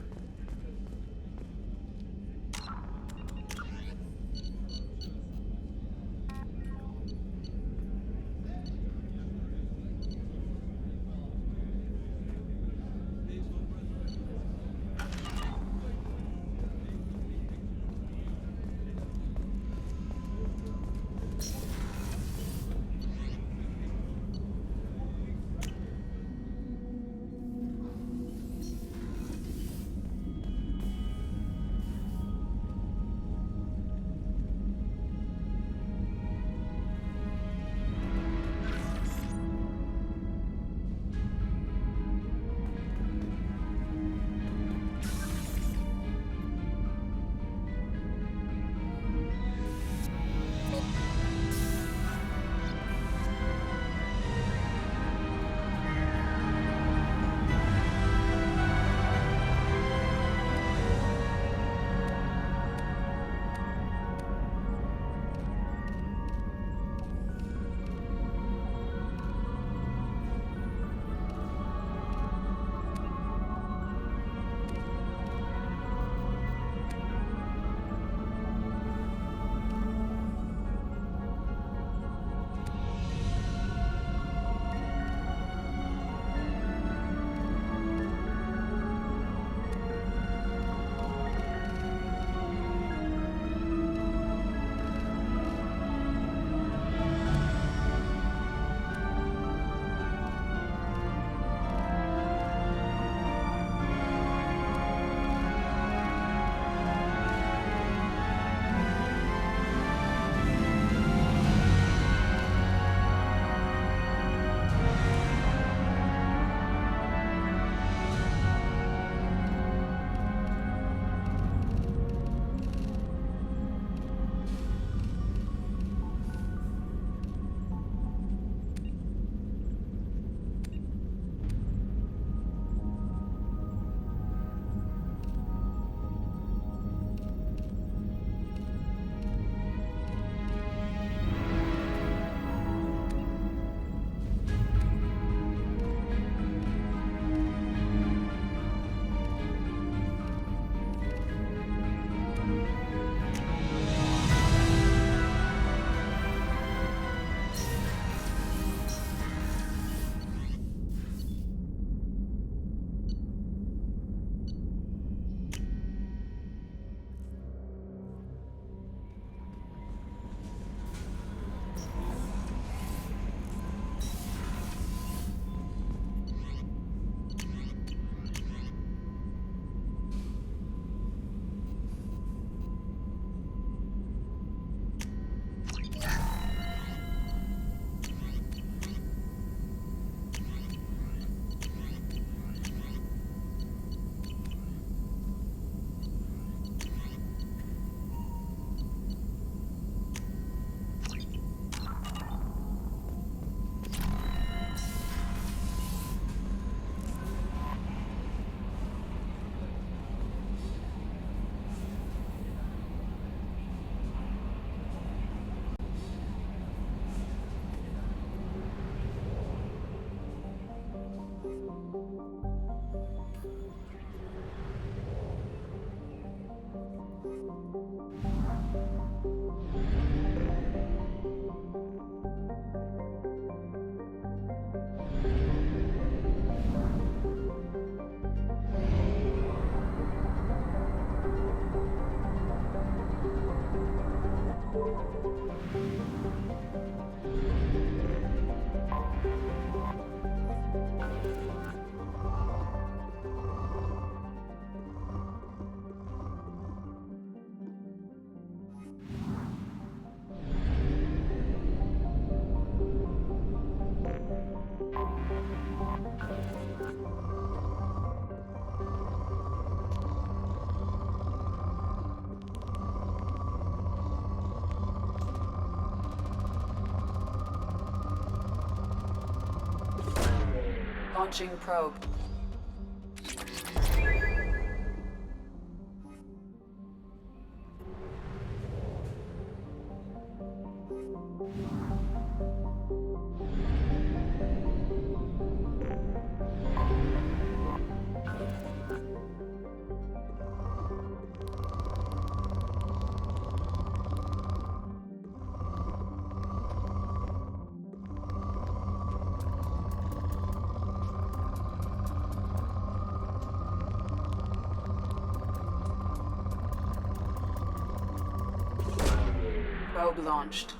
Launching probe. Probe launched.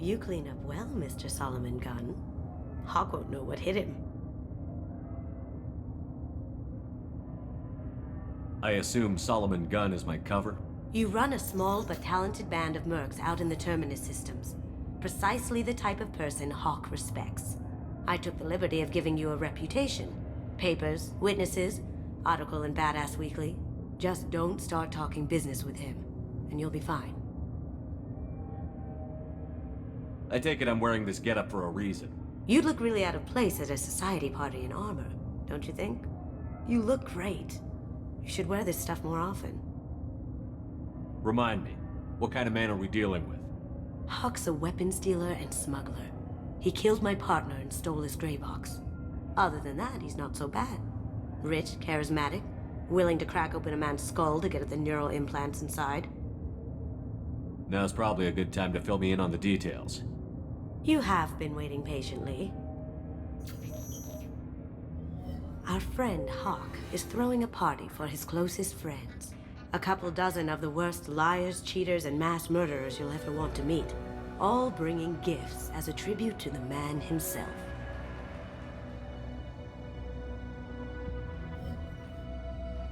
You clean up well, Mr. Solomon Gunn. Hawk won't know what hit him. I assume Solomon Gunn is my cover? You run a small but talented band of mercs out in the Terminus systems. Precisely the type of person Hawk respects. I took the liberty of giving you a reputation. Papers, witnesses, article in Badass Weekly. Just don't start talking business with him, and you'll be fine. I take it I'm wearing this getup for a reason. You'd look really out of place at a society party in armor, don't you think? You look great. You should wear this stuff more often. Remind me, what kind of man are we dealing with? Hawk's a weapons dealer and smuggler. He killed my partner and stole his Graybox. Other than that, he's not so bad. Rich, charismatic, willing to crack open a man's skull to get at the neural implants inside. Now's probably a good time to fill me in on the details. You have been waiting patiently. Our friend Hawk is throwing a party for his closest friends. A couple dozen of the worst liars, cheaters, and mass murderers you'll ever want to meet. All bringing gifts as a tribute to the man himself.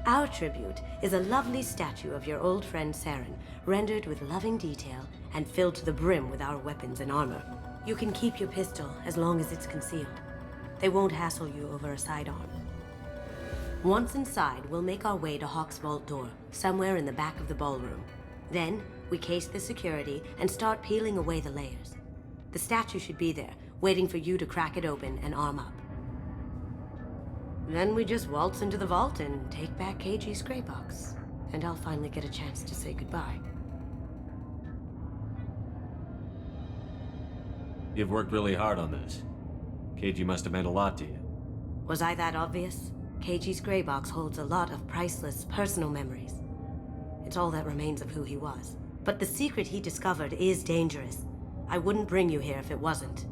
Our tribute is a lovely statue of your old friend Saren, rendered with loving detail and filled to the brim with our weapons and armor. You can keep your pistol as long as it's concealed. They won't hassle you over a sidearm. Once inside, we'll make our way to Hawk's vault door, somewhere in the back of the ballroom. Then, we case the security and start peeling away the layers. The statue should be there, waiting for you to crack it open and arm up. Then we just waltz into the vault and take back KG's Graybox. And I'll finally get a chance to say goodbye. You've worked really hard on this. KG must have meant a lot to you. Was I that obvious? KG's Graybox holds a lot of priceless personal memories. It's all that remains of who he was. But the secret he discovered is dangerous. I wouldn't bring you here if it wasn't.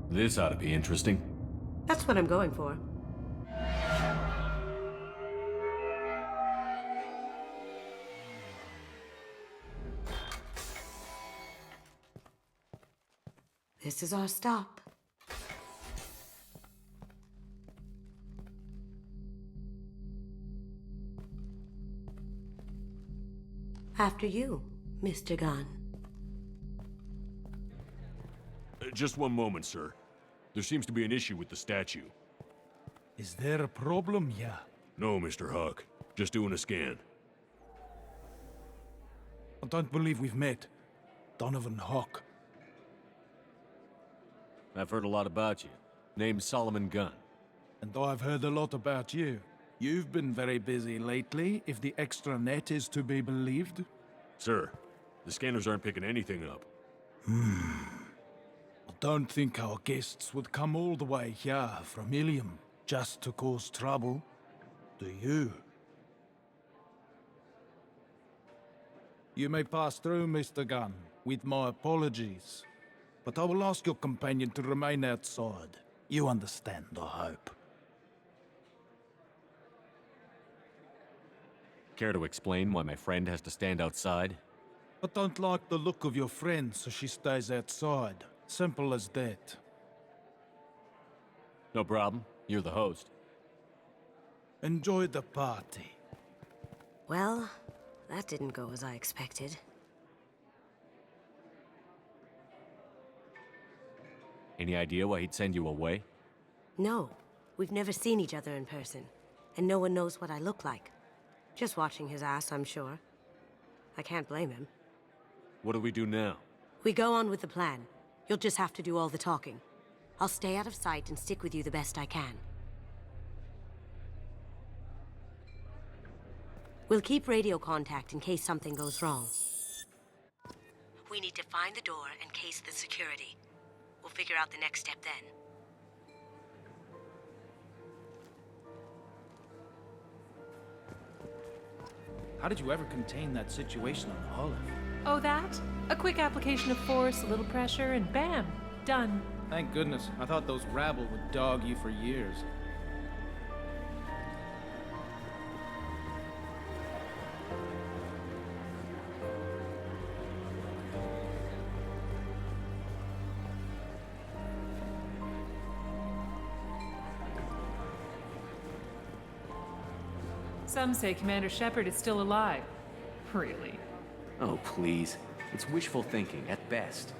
This ought to be interesting. That's what I'm going for. This is our stop. After you, Mr. Gunn. Just one moment, sir. There seems to be an issue with the statue. Is there a problem, yeah? No, Mr. Hawk. Just doing a scan. I don't believe we've met. Donovan Hawk. I've heard a lot about you. Name's Solomon Gunn. And I've heard a lot about you. You've been very busy lately, if the extra net is to be believed. Sir, the scanners aren't picking anything up. I don't think our guests would come all the way here from Ilium just to cause trouble. Do you? You may pass through, Mr. Gunn, with my apologies. But I will ask your companion to remain outside. You understand, I hope. Care to explain why my friend has to stand outside? I don't like the look of your friend, so she stays outside. Simple as that. No problem. You're the host. Enjoy the party. Well, that didn't go as I expected. Any idea why he'd send you away? No, we've never seen each other in person, and no one knows what I look like. Just watching his ass, I'm sure. I can't blame him. What do we do now? We go on with the plan. You'll just have to do all the talking. I'll stay out of sight and stick with you the best I can. We'll keep radio contact in case something goes wrong. We need to find the door and case the security. We'll figure out the next step then. How did you ever contain that situation on the Olive? Oh, that? A quick application of force, a little pressure, and bam! Done. Thank goodness. I thought those rabble would dog you for years. Some say Commander Shepard is still alive. Really? Oh, please. It's wishful thinking, at best.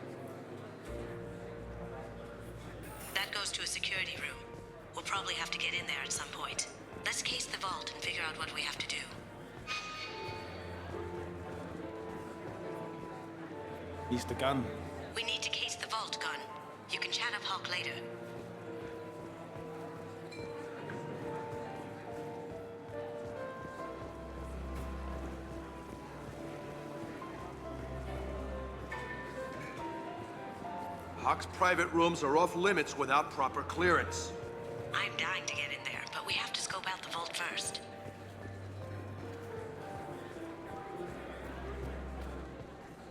That goes to a security room. We'll probably have to get in there at some point. Let's case the vault and figure out what we have to do. Mr. Gunn. We need to case the vault, Gunn. You can chat up Hawk later. Hawk's private rooms are off limits without proper clearance. I'm dying to get in there, but we have to scope out the vault first.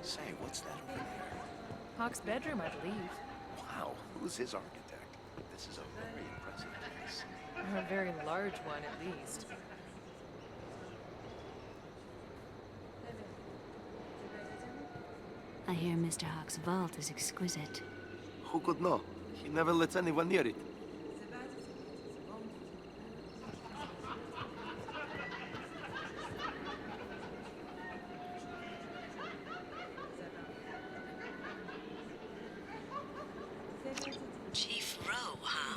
Say, what's that over there? Hawk's bedroom, I believe. Wow, who's his architect? This is a very impressive place. Or a very large one, at least. I hear Mr. Hawk's vault is exquisite. Who could know? He never lets anyone near it. Chief Rowe, huh?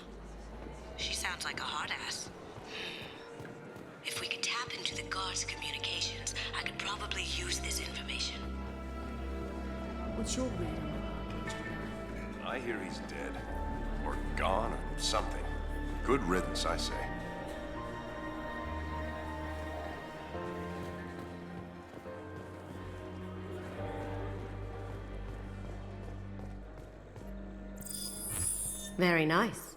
She sounds like a hard ass. If we could tap into the guard's communications, I could probably use this information. What's your read on the Archangel? I hear he's dead. Or gone, or something. Good riddance, I say. Very nice.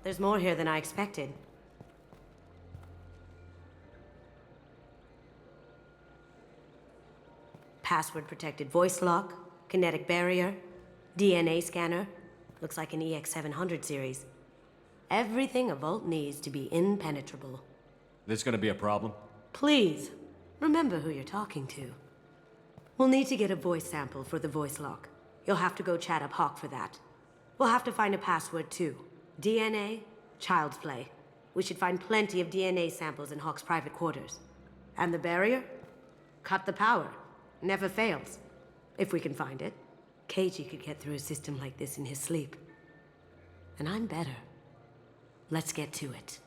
There's more here than I expected. Password-protected voice lock, kinetic barrier, DNA scanner. Looks like an EX700 series. Everything a vault needs to be impenetrable. This gonna be a problem? Please, remember who you're talking to. We'll need to get a voice sample for the voice lock. You'll have to go chat up Hawk for that. We'll have to find a password too. DNA, child's play. We should find plenty of DNA samples in Hawk's private quarters. And the barrier? Cut the power. Never fails. If we can find it. Keiji could get through a system like this in his sleep. And I'm better. Let's get to it.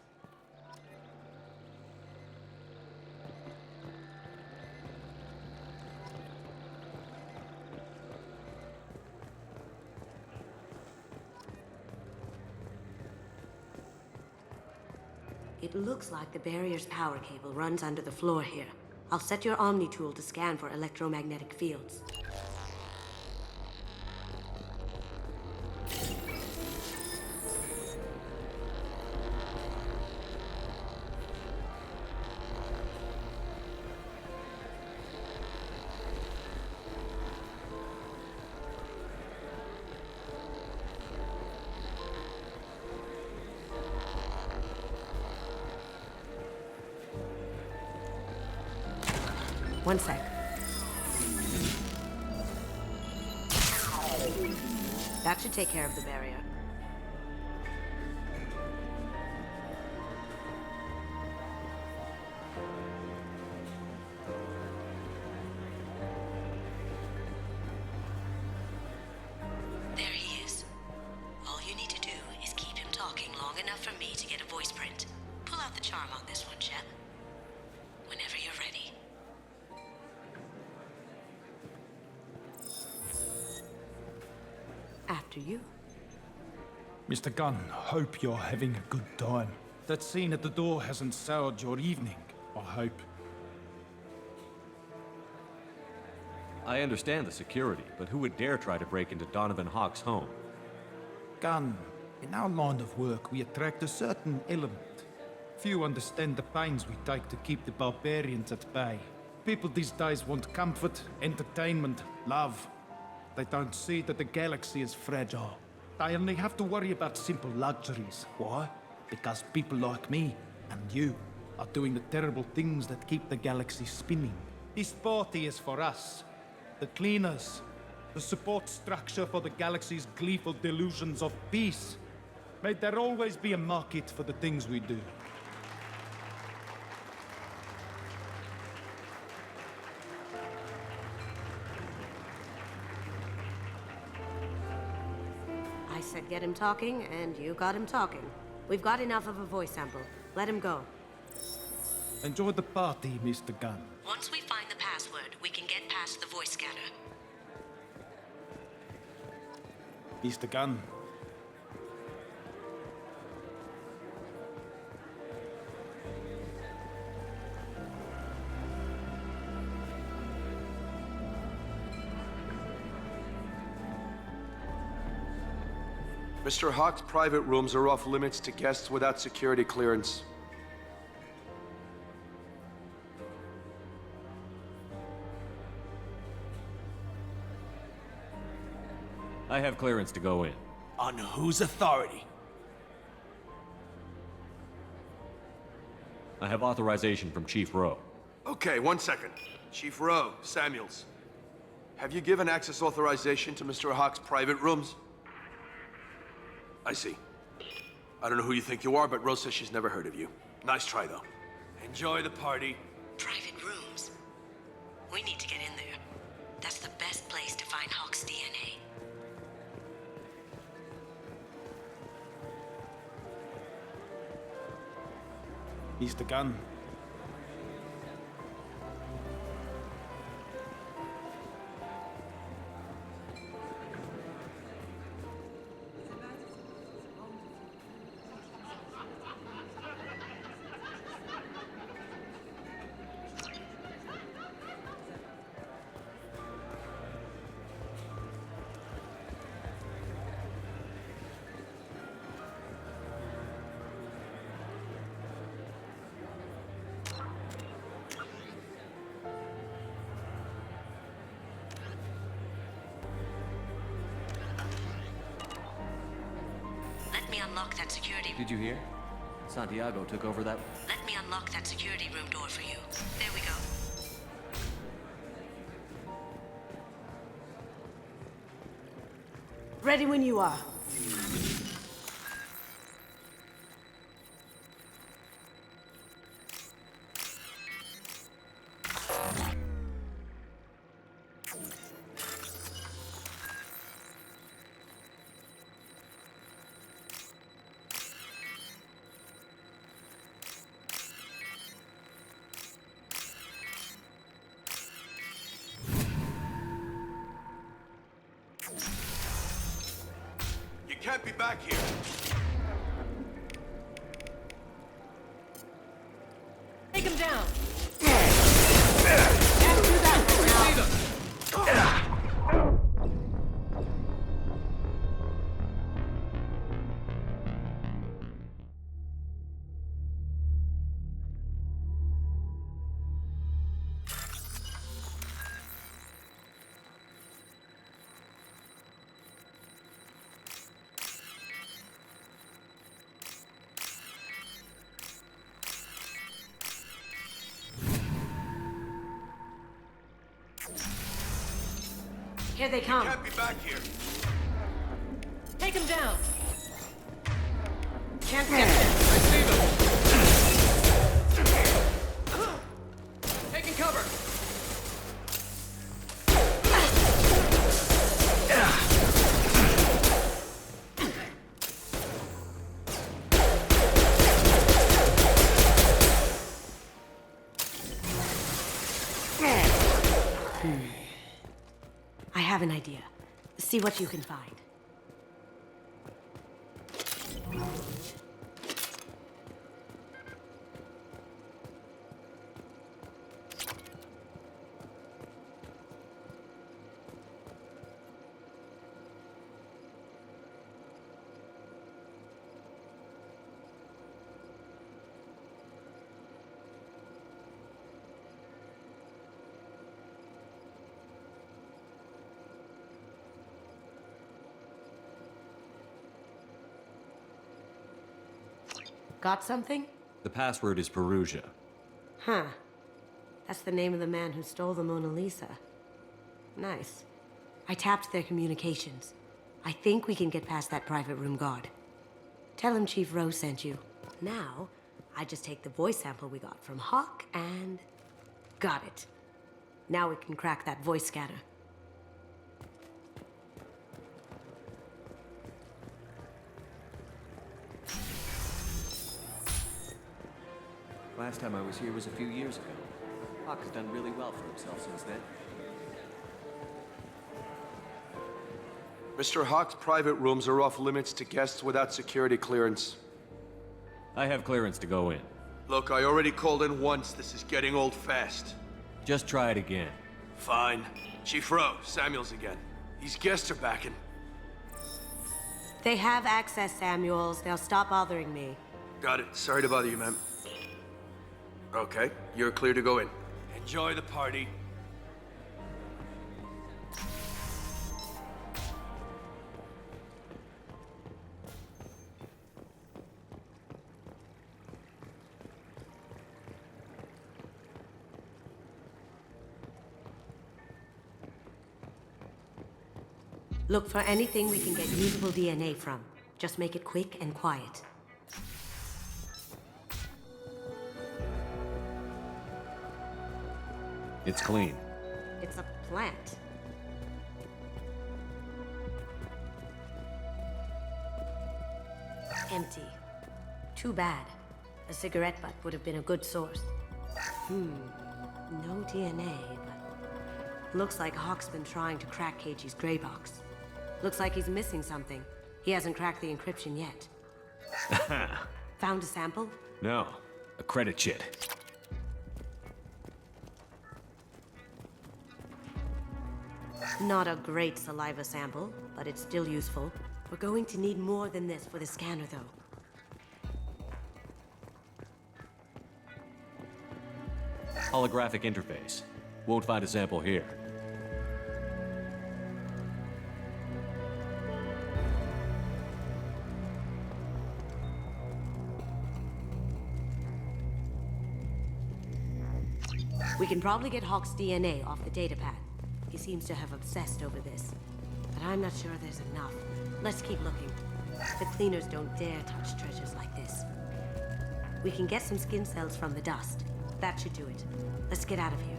It looks like the barrier's power cable runs under the floor here. I'll set your Omni tool to scan for electromagnetic fields. One sec. That should take care of the barrier. There he is. All you need to do is keep him talking long enough for me to get a voice print. Pull out the charm on this one, Shep. Whenever you're ready. After you. Mr. Gunn, hope you're having a good time. That scene at the door hasn't soured your evening, I hope. I understand the security, but who would dare try to break into Donovan Hawk's home? Gunn, in our line of work, we attract a certain element. Few understand the pains we take to keep the barbarians at bay. People these days want comfort, entertainment, love. They don't see that the galaxy is fragile. They only have to worry about simple luxuries. Why? Because people like me and you are doing the terrible things that keep the galaxy spinning. This party is for us, the cleaners, the support structure for the galaxy's gleeful delusions of peace. May there always be a market for the things we do. I said get him talking, and you got him talking. We've got enough of a voice sample. Let him go. Enjoy the party, Mr. Gunn. Once we find the password, we can get past the voice scanner. Mr. Gunn. Mr. Hawk's private rooms are off limits to guests without security clearance. I have clearance to go in. On whose authority? I have authorization from Chief Rowe. Okay, 1 second. Chief Rowe, Samuels. Have you given access authorization to Mr. Hawk's private rooms? I see. I don't know who you think you are, but Rose says she's never heard of you. Nice try, though. Enjoy the party. Private rooms. We need to get in there. That's the best place to find Hawk's DNA. Mr. Gunn. Let me unlock that security. Did you hear? Santiago took over that... Let me unlock that security room door for you. There we go. Ready when you are. You can't be back here. Here they come. Can't be back here. Take him down. Can't get them. I see them. Taking cover. I have an idea. See what you can find. Got something? The password is Perugia. Huh. That's the name of the man who stole the Mona Lisa. Nice. I tapped their communications. I think we can get past that private room guard. Tell him Chief Rose sent you. Now, I just take the voice sample we got from Hawk and... got it. Now we can crack that voice scanner. Last time I was here was a few years ago. Hawk has done really well for himself since then. Mr. Hawk's private rooms are off limits to guests without security clearance. I have clearance to go in. Look, I already called in once. This is getting old fast. Just try it again. Fine. Chief Rowe, Samuels again. These guests are backing. They have access, Samuels. They'll stop bothering me. Got it. Sorry to bother you, ma'am. Okay, you're clear to go in. Enjoy the party. Look for anything we can get usable DNA from. Just make it quick and quiet. It's clean. It's a plant. Empty. Too bad. A cigarette butt would have been a good source. No DNA, but... looks like Hawk's been trying to crack KG's Graybox. Looks like he's missing something. He hasn't cracked the encryption yet. Found a sample? No. A credit chit. Not a great saliva sample, but it's still useful. We're going to need more than this for the scanner, though. Holographic interface. Won't find a sample here. We can probably get Hawk's DNA off the datapad. He seems to have obsessed over this. But I'm not sure there's enough. Let's keep looking. The cleaners don't dare touch treasures like this. We can get some skin cells from the dust. That should do it. Let's get out of here.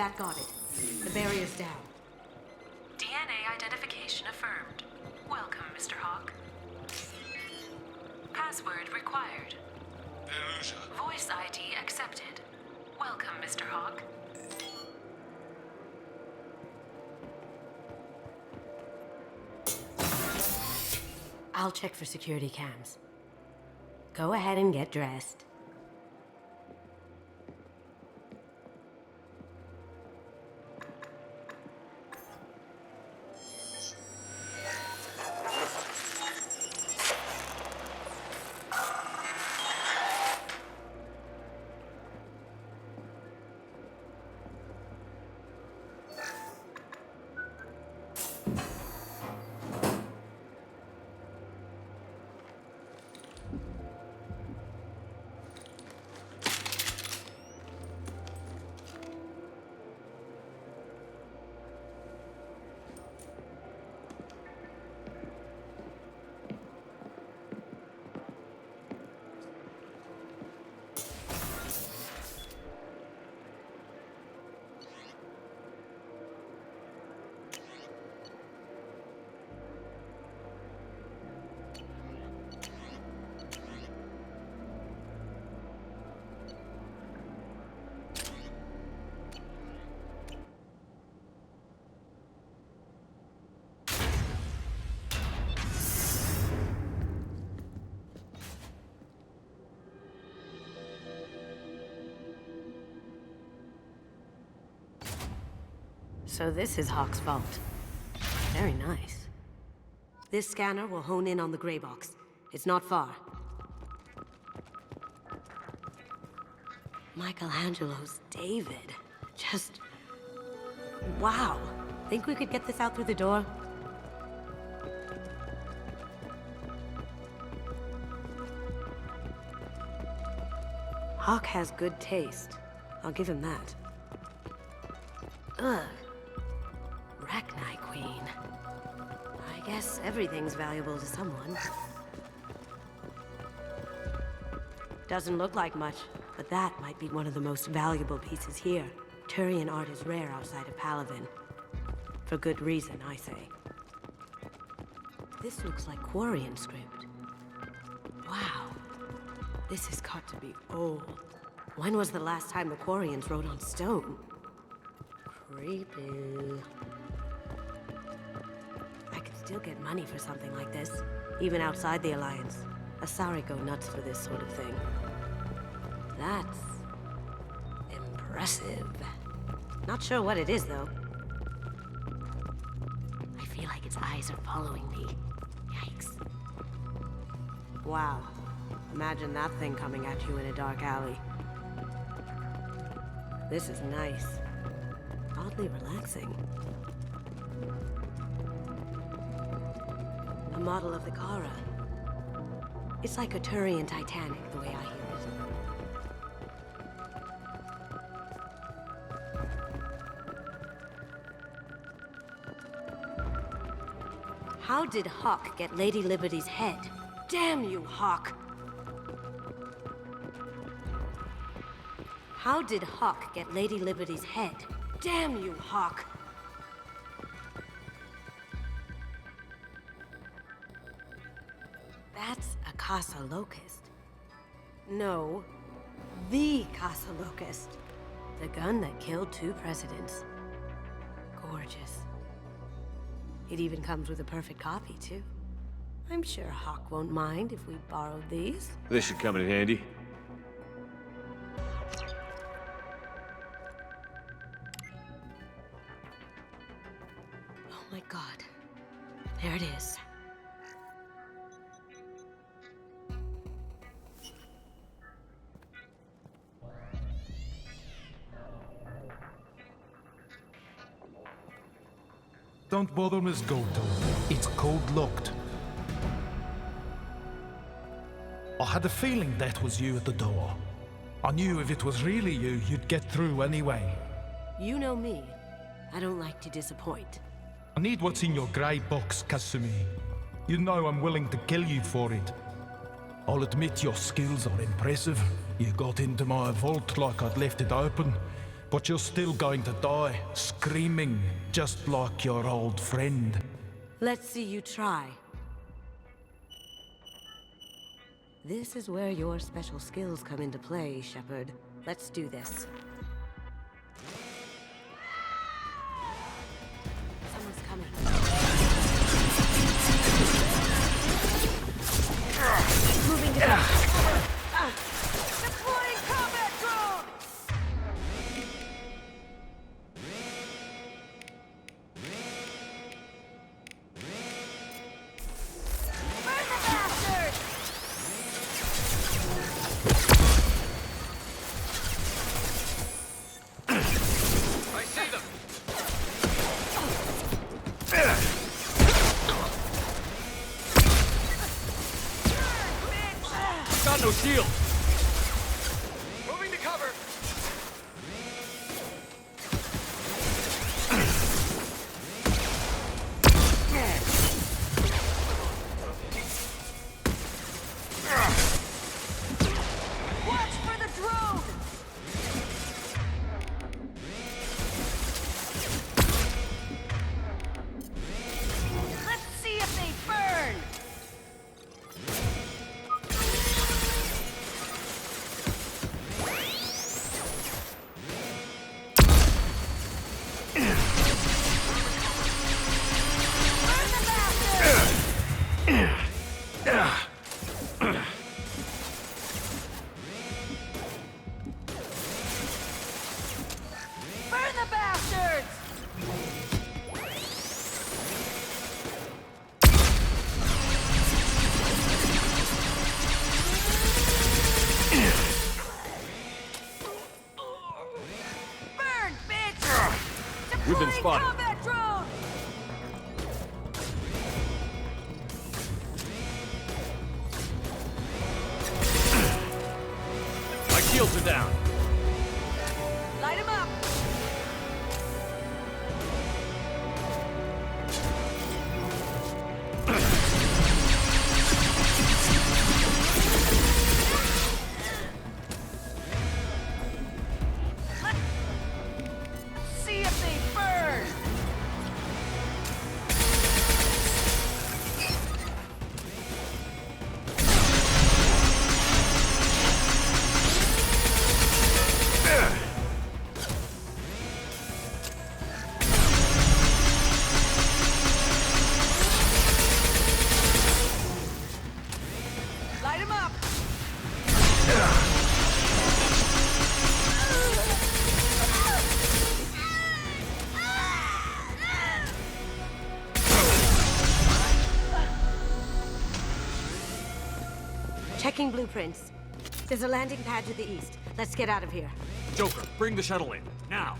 That got it. The barrier's down. DNA identification affirmed. Welcome, Mr. Hawk. Password required. Voice ID accepted. Welcome, Mr. Hawk. I'll check for security cams. Go ahead and get dressed. So this is Hawk's vault. Very nice. This scanner will hone in on the Graybox. It's not far. Michelangelo's David. Just... wow. Think we could get this out through the door? Hawk has good taste. I'll give him that. Ugh. Rachni Queen. I guess everything's valuable to someone. Doesn't look like much, but that might be one of the most valuable pieces here. Turian art is rare outside of Palavin. For good reason, I say. This looks like Quarian script. Wow. This has got to be old. When was the last time the Quarians wrote on stone? Creepy. I could still get money for something like this, even outside the Alliance. Asari go nuts for this sort of thing. That's... impressive. Not sure what it is, though. I feel like its eyes are following me. Yikes. Wow. Imagine that thing coming at you in a dark alley. This is nice. Oddly relaxing. A model of the Kara. It's like a Turian Titanic, the way I hear it. How did Hawk get Lady Liberty's head? Damn you, Hawk! How did Hawk get Lady Liberty's head? Damn you, Hawk! That's a Casa Locust. No, the Casa Locust. The gun that killed 2 presidents. Gorgeous. It even comes with a perfect copy, too. I'm sure Hawk won't mind if we borrowed these. This should come in handy. Oh my god. There it is. Don't bother, Miss Goto. It's code-locked. I had a feeling that was you at the door. I knew if it was really you, you'd get through anyway. You know me. I don't like to disappoint. I need what's in your Graybox, Kasumi. You know I'm willing to kill you for it. I'll admit your skills are impressive. You got into my vault like I'd left it open. But you're still going to die, screaming, just like your old friend. Let's see you try. This is where your special skills come into play, Shepard. Let's do this. Someone's coming. Moving to deploying combat drone! Burn the bastard! I see them! Got no shield! Moving to cover! Watch for the drone! Let's see if they burn! Burn the bastards! Burn, bitch! We've been spotted. Combat drone! My shields are down. Light him up! Let's see if they burn! Light him up! Checking blueprints. There's a landing pad to the east. Let's get out of here. Joker, bring the shuttle in. Now!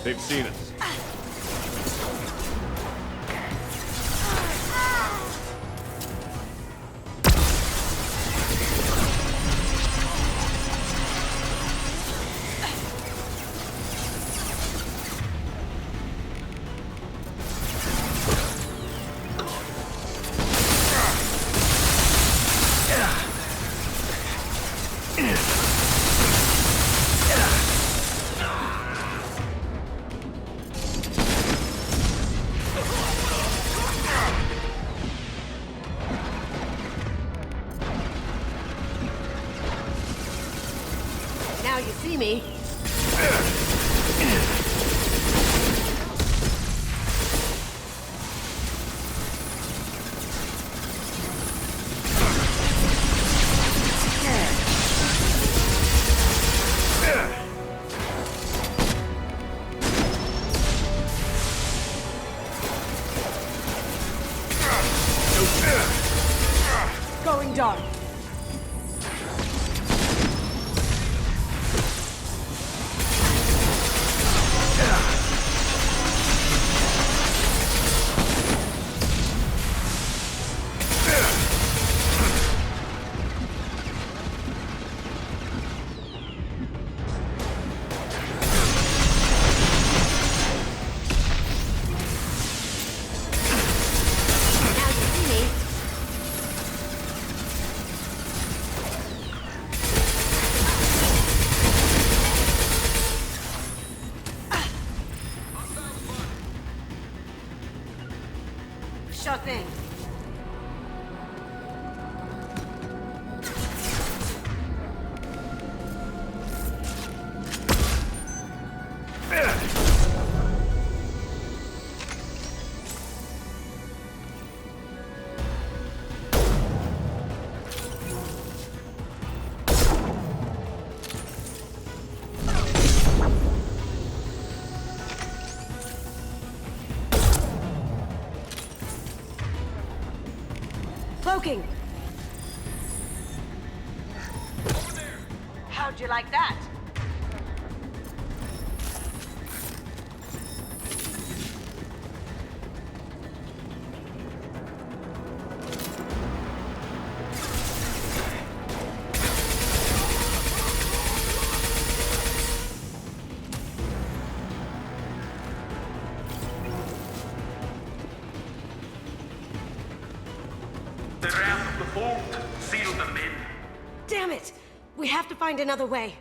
They've seen us. Now you see me. Going dark. Sure thing. Cloaking! How'd you like that? The ramp of the vault. Seal them in. Damn it! We have to find another way.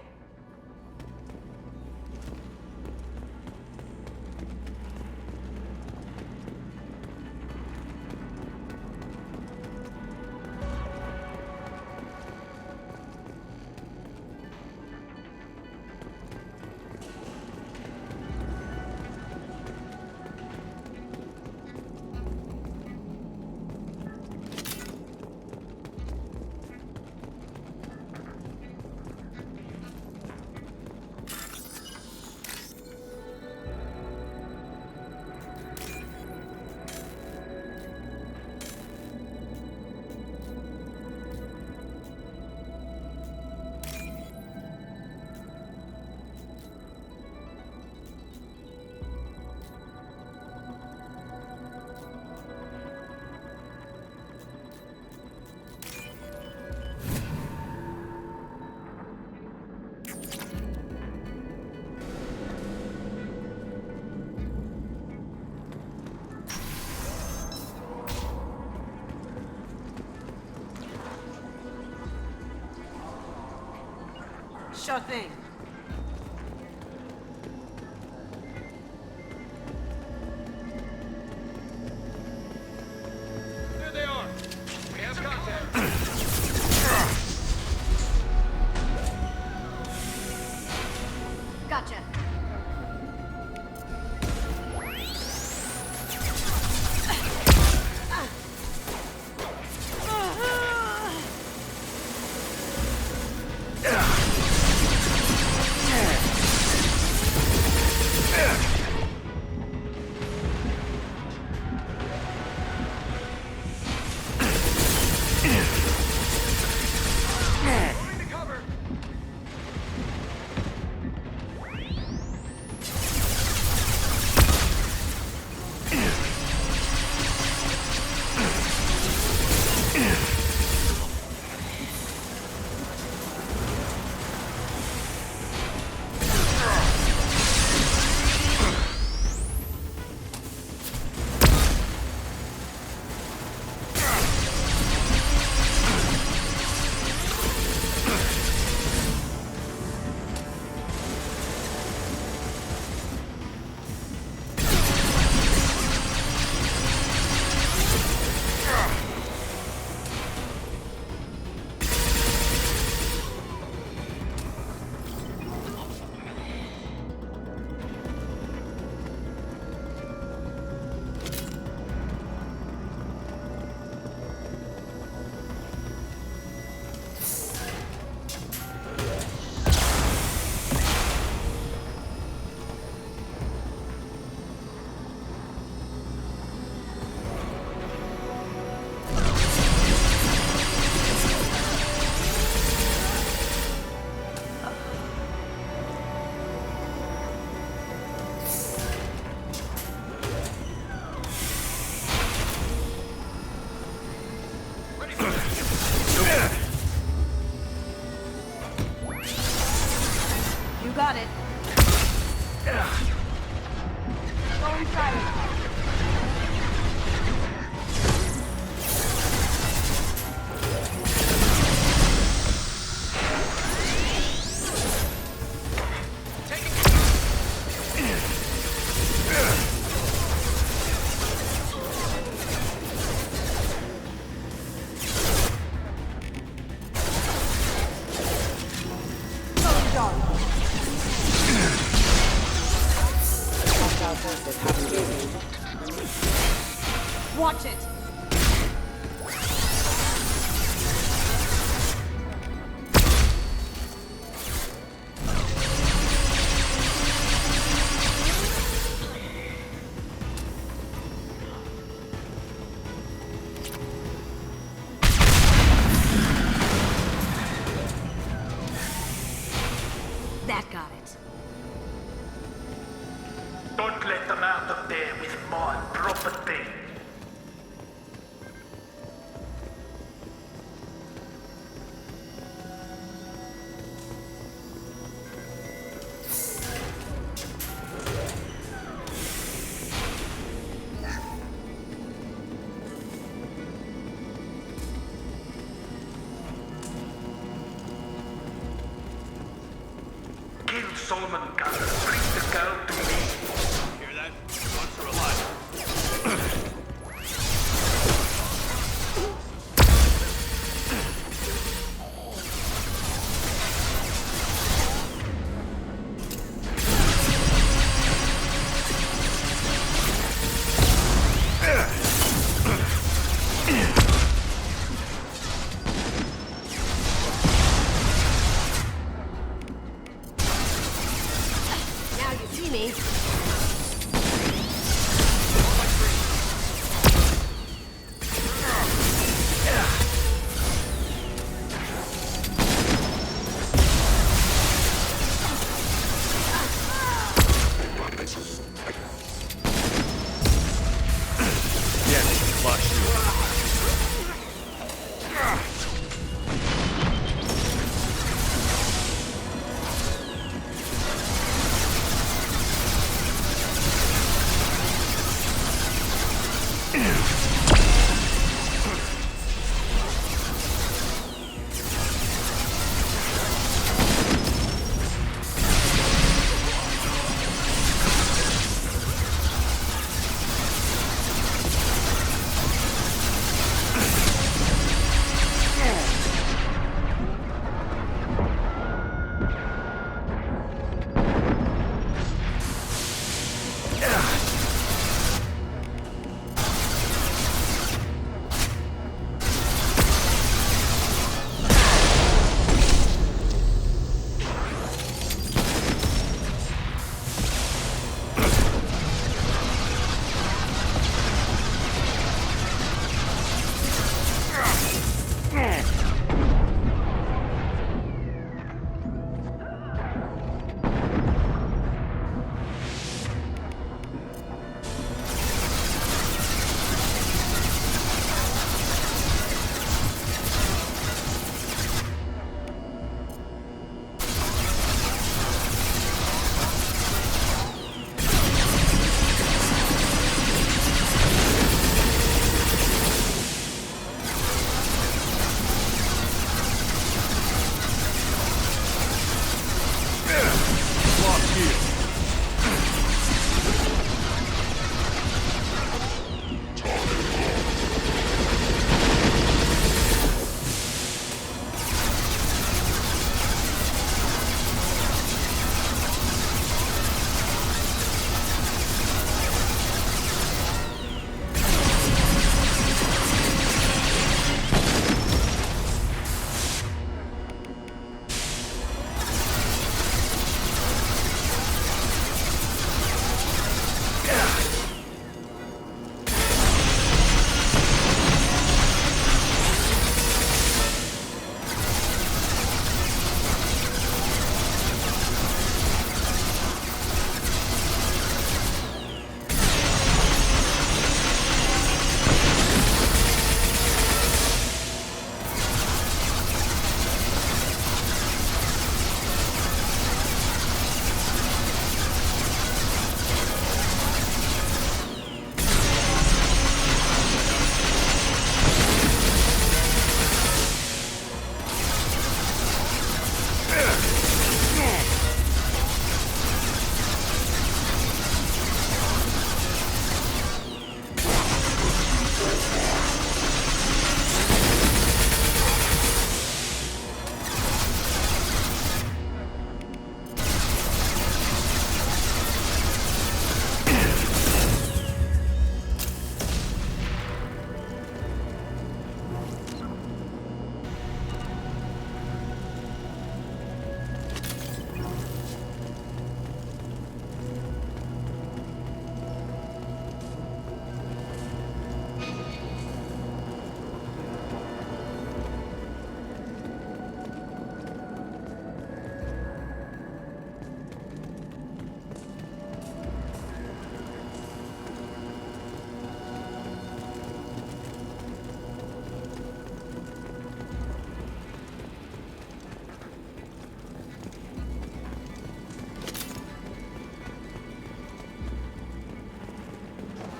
Sure thing. There they are. We have contact. Gotcha. Got it. Go inside. our forces have engaged. Watch it! That got it. Don't let them out of there with my property. Kill Solomon Gunner. Bring the girl to me. Hear that? Once are alive.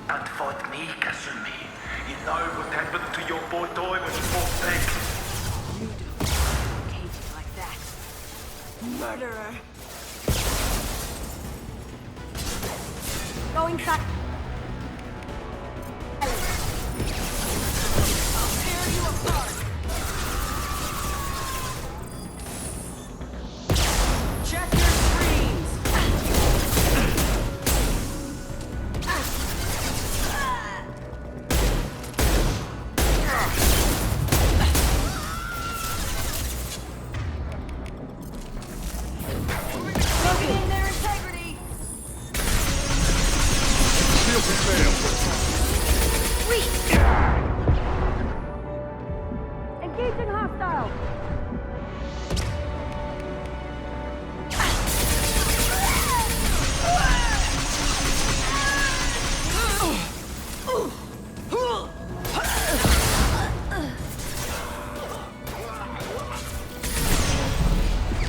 Don't fight me, Kasumi. You know what happened to your boy Diamond, for sake. You don't Katie like that. Murderer. Go inside. I'll tear you apart. Check your screens. Broken in their integrity. Shield can fail. Engaging hostile.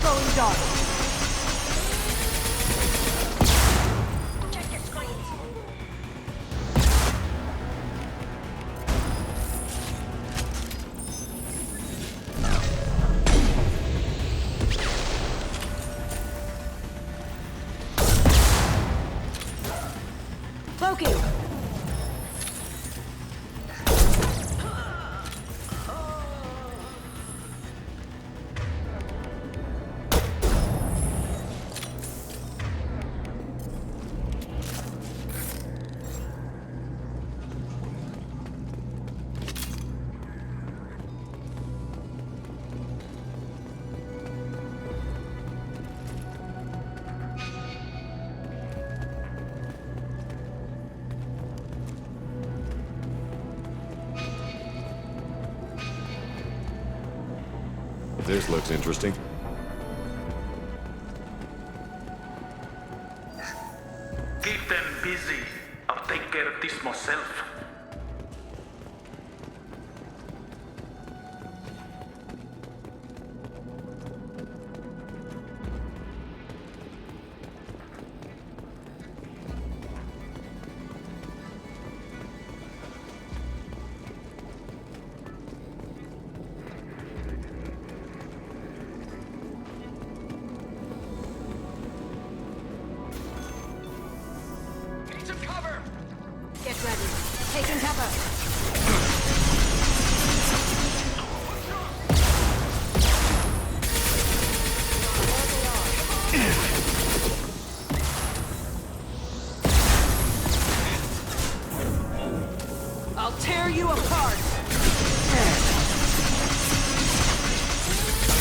Going dark. Check your screens. Cloaking. This looks interesting. Keep them busy. I'll take care of this myself. Get ready. Taking cover. I'll tear you apart.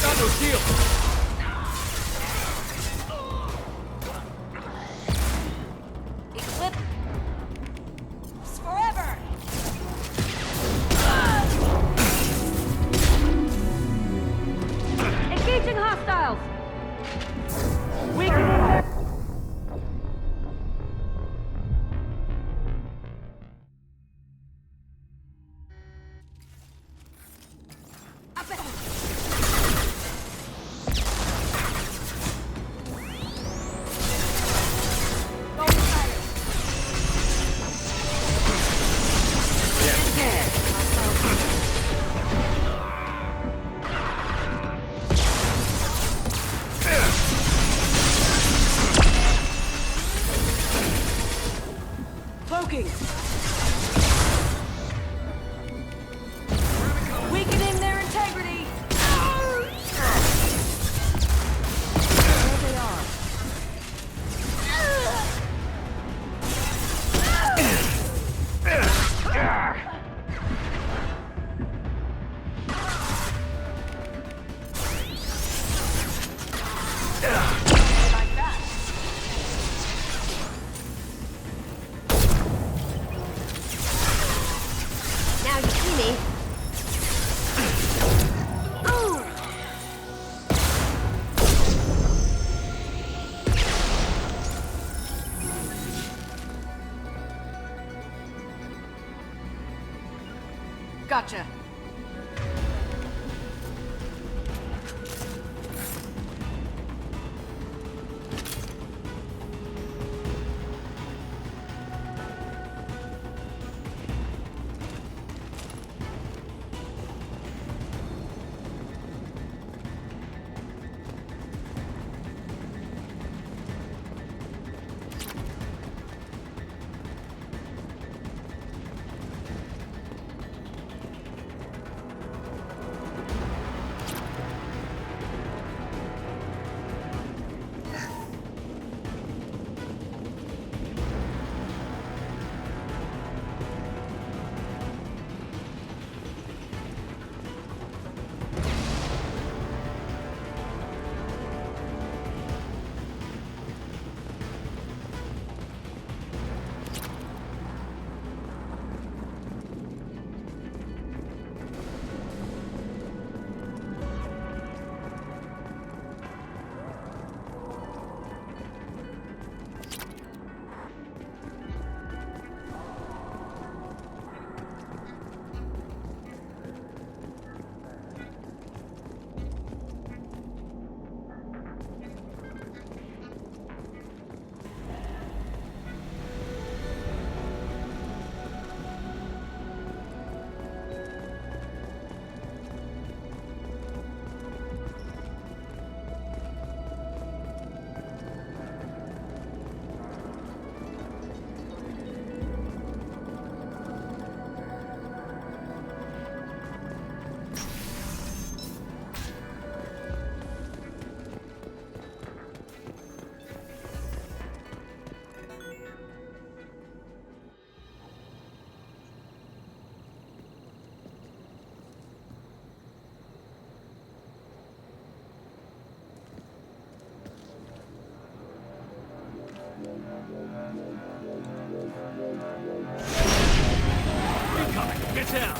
Got no shield. Eclipse. Forever. Engaging hostiles. Weakening their... Up ahead. Going fire. Cloaking. Weakening their integrity. There they are. Like that. Now you see me. Ooh. Gotcha. Chinatown!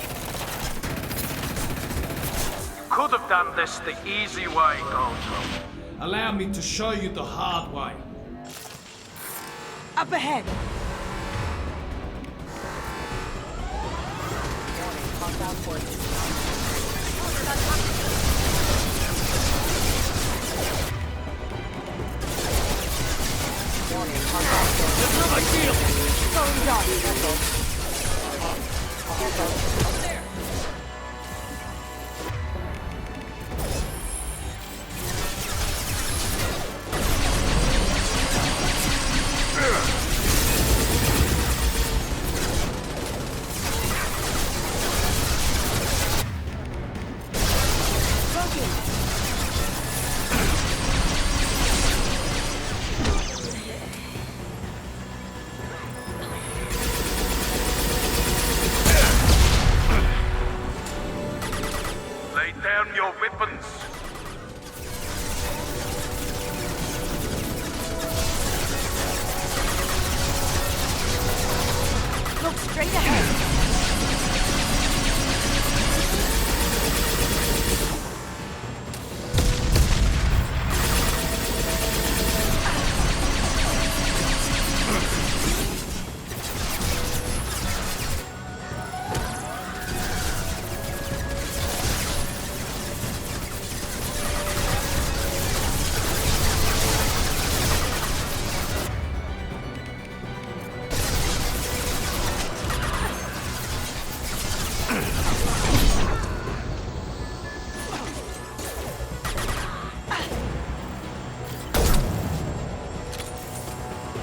Could have done this the easy way, Gojo. Allow me to show you the hard way. Up ahead! Going dark. Lay down your weapons. Look straight ahead.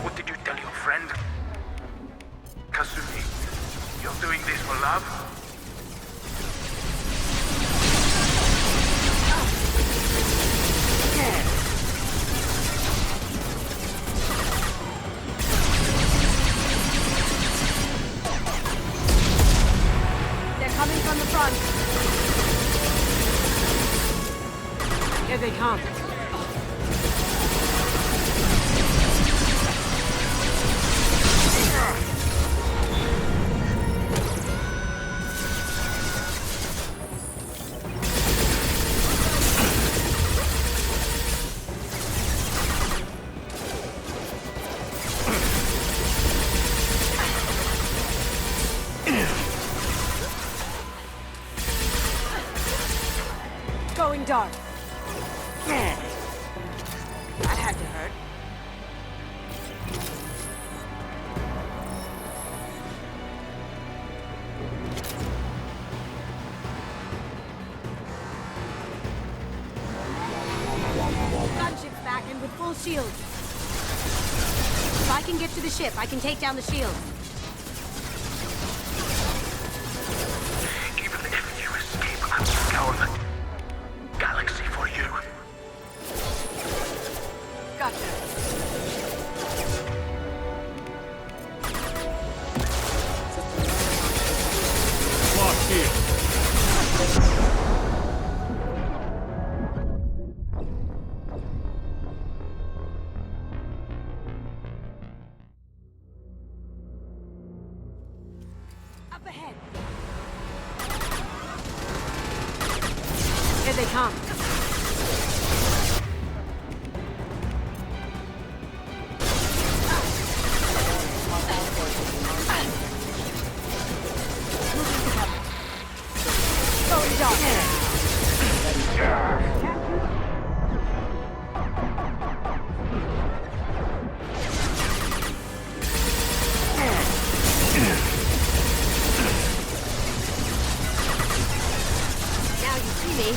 What did you tell your friend? Kasumi, you're doing this for love? They're coming from the front. Here they come. Going dark. That had to hurt. Gunship's back and with full shields. If I can get to the ship, I can take down the shield. Even if you escape, I'll scour the galaxy for you. Gotcha. Lock here. Up ahead. Here they come. Going dark. Now you see me.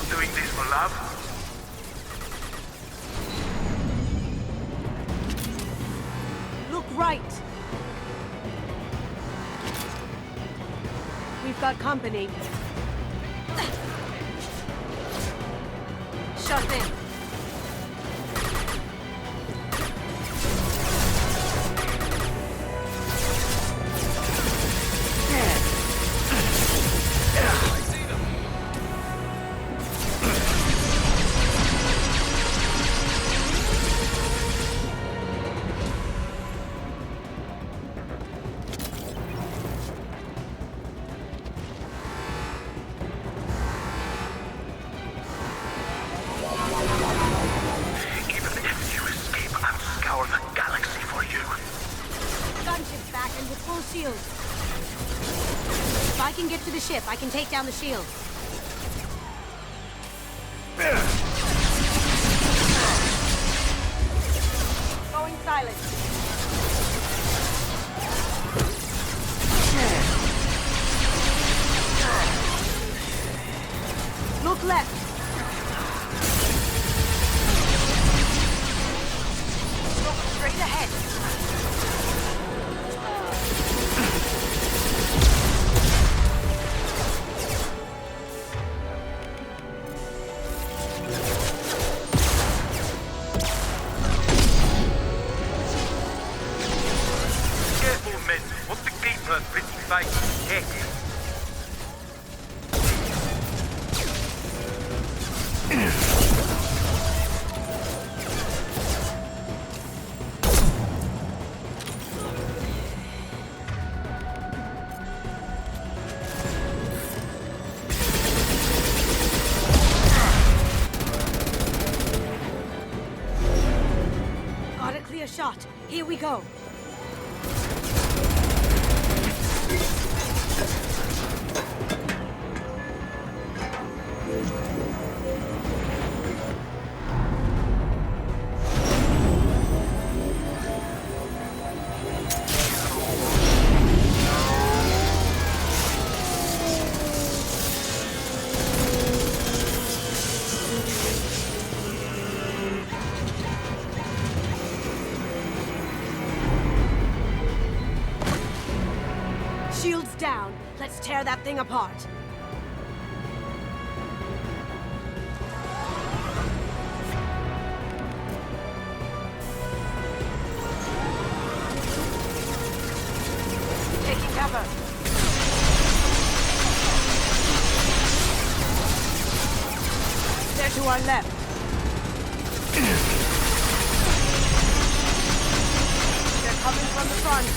not doing this for love. Look right. We've got company. Shut in. If I can get to the ship, I can take down the shield. Going silent. Look left. Look straight ahead. Got a clear shot. Here we go. Shields down. Let's tear that thing apart. Taking cover. They're to our left. They're coming from the front.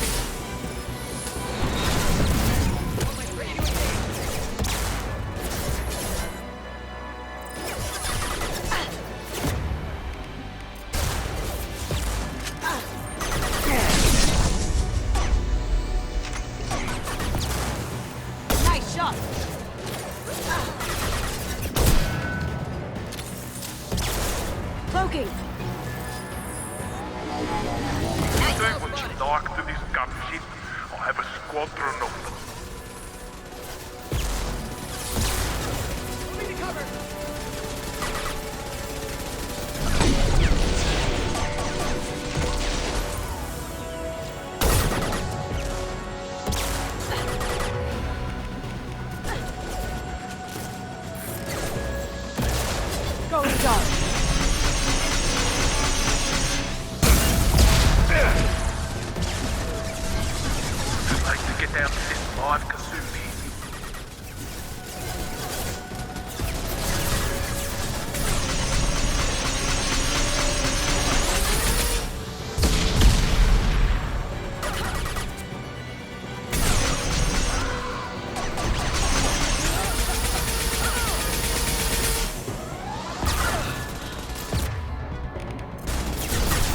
Cloaking! Do what you like to this gunship. I'll have a squadron of them. Moving to cover! Going dark. Get down to this live Kasumi.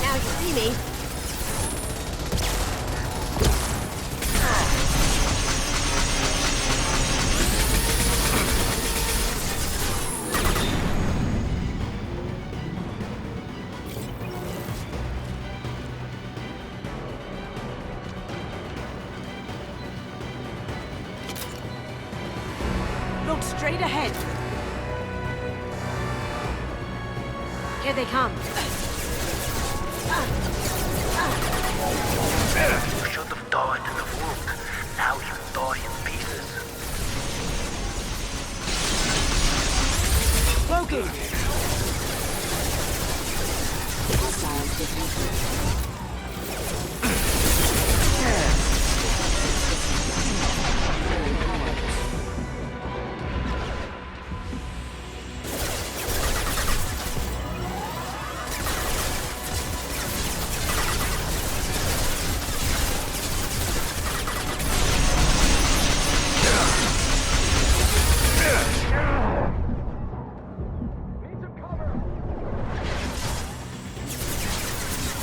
Now you see me. Look straight ahead. Here they come. You should have died in the world. Now you die in pieces. Cloaking! Hostiles detected.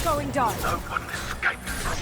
Going dark. No one escaped from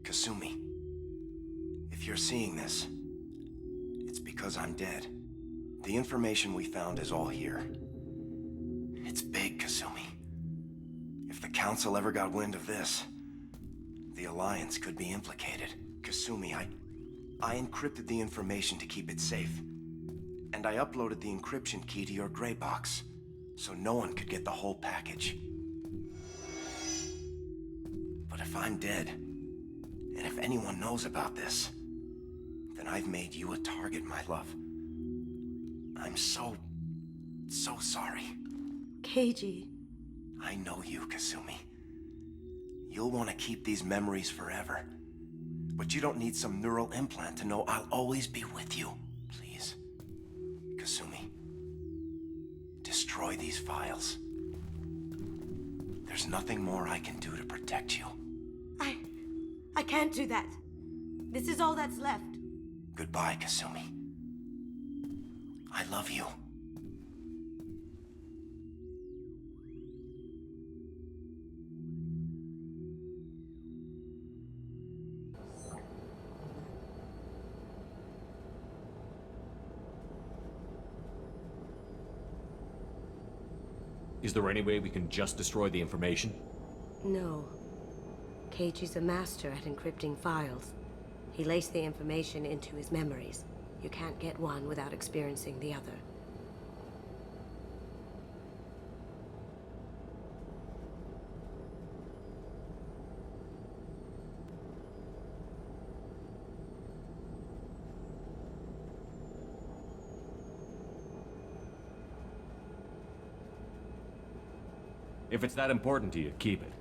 Kasumi, if you're seeing this, it's because I'm dead. The information we found is all here. It's big, Kasumi. If the Council ever got wind of this, the Alliance could be implicated. Kasumi, I encrypted the information to keep it safe. And I uploaded the encryption key to your Graybox, so no one could get the whole package. But if I'm dead, and if anyone knows about this, then I've made you a target, my love. I'm so sorry. Keiji. I know you, Kasumi. You'll want to keep these memories forever. But you don't need some neural implant to know I'll always be with you. Please. Kasumi. Destroy these files. There's nothing more I can do to protect you. I can't do that. This is all that's left. Goodbye, Kasumi. I love you. Is there any way we can just destroy the information? No. Keiji's a master at encrypting files. He laced the information into his memories. You can't get one without experiencing the other. If it's that important to you, keep it.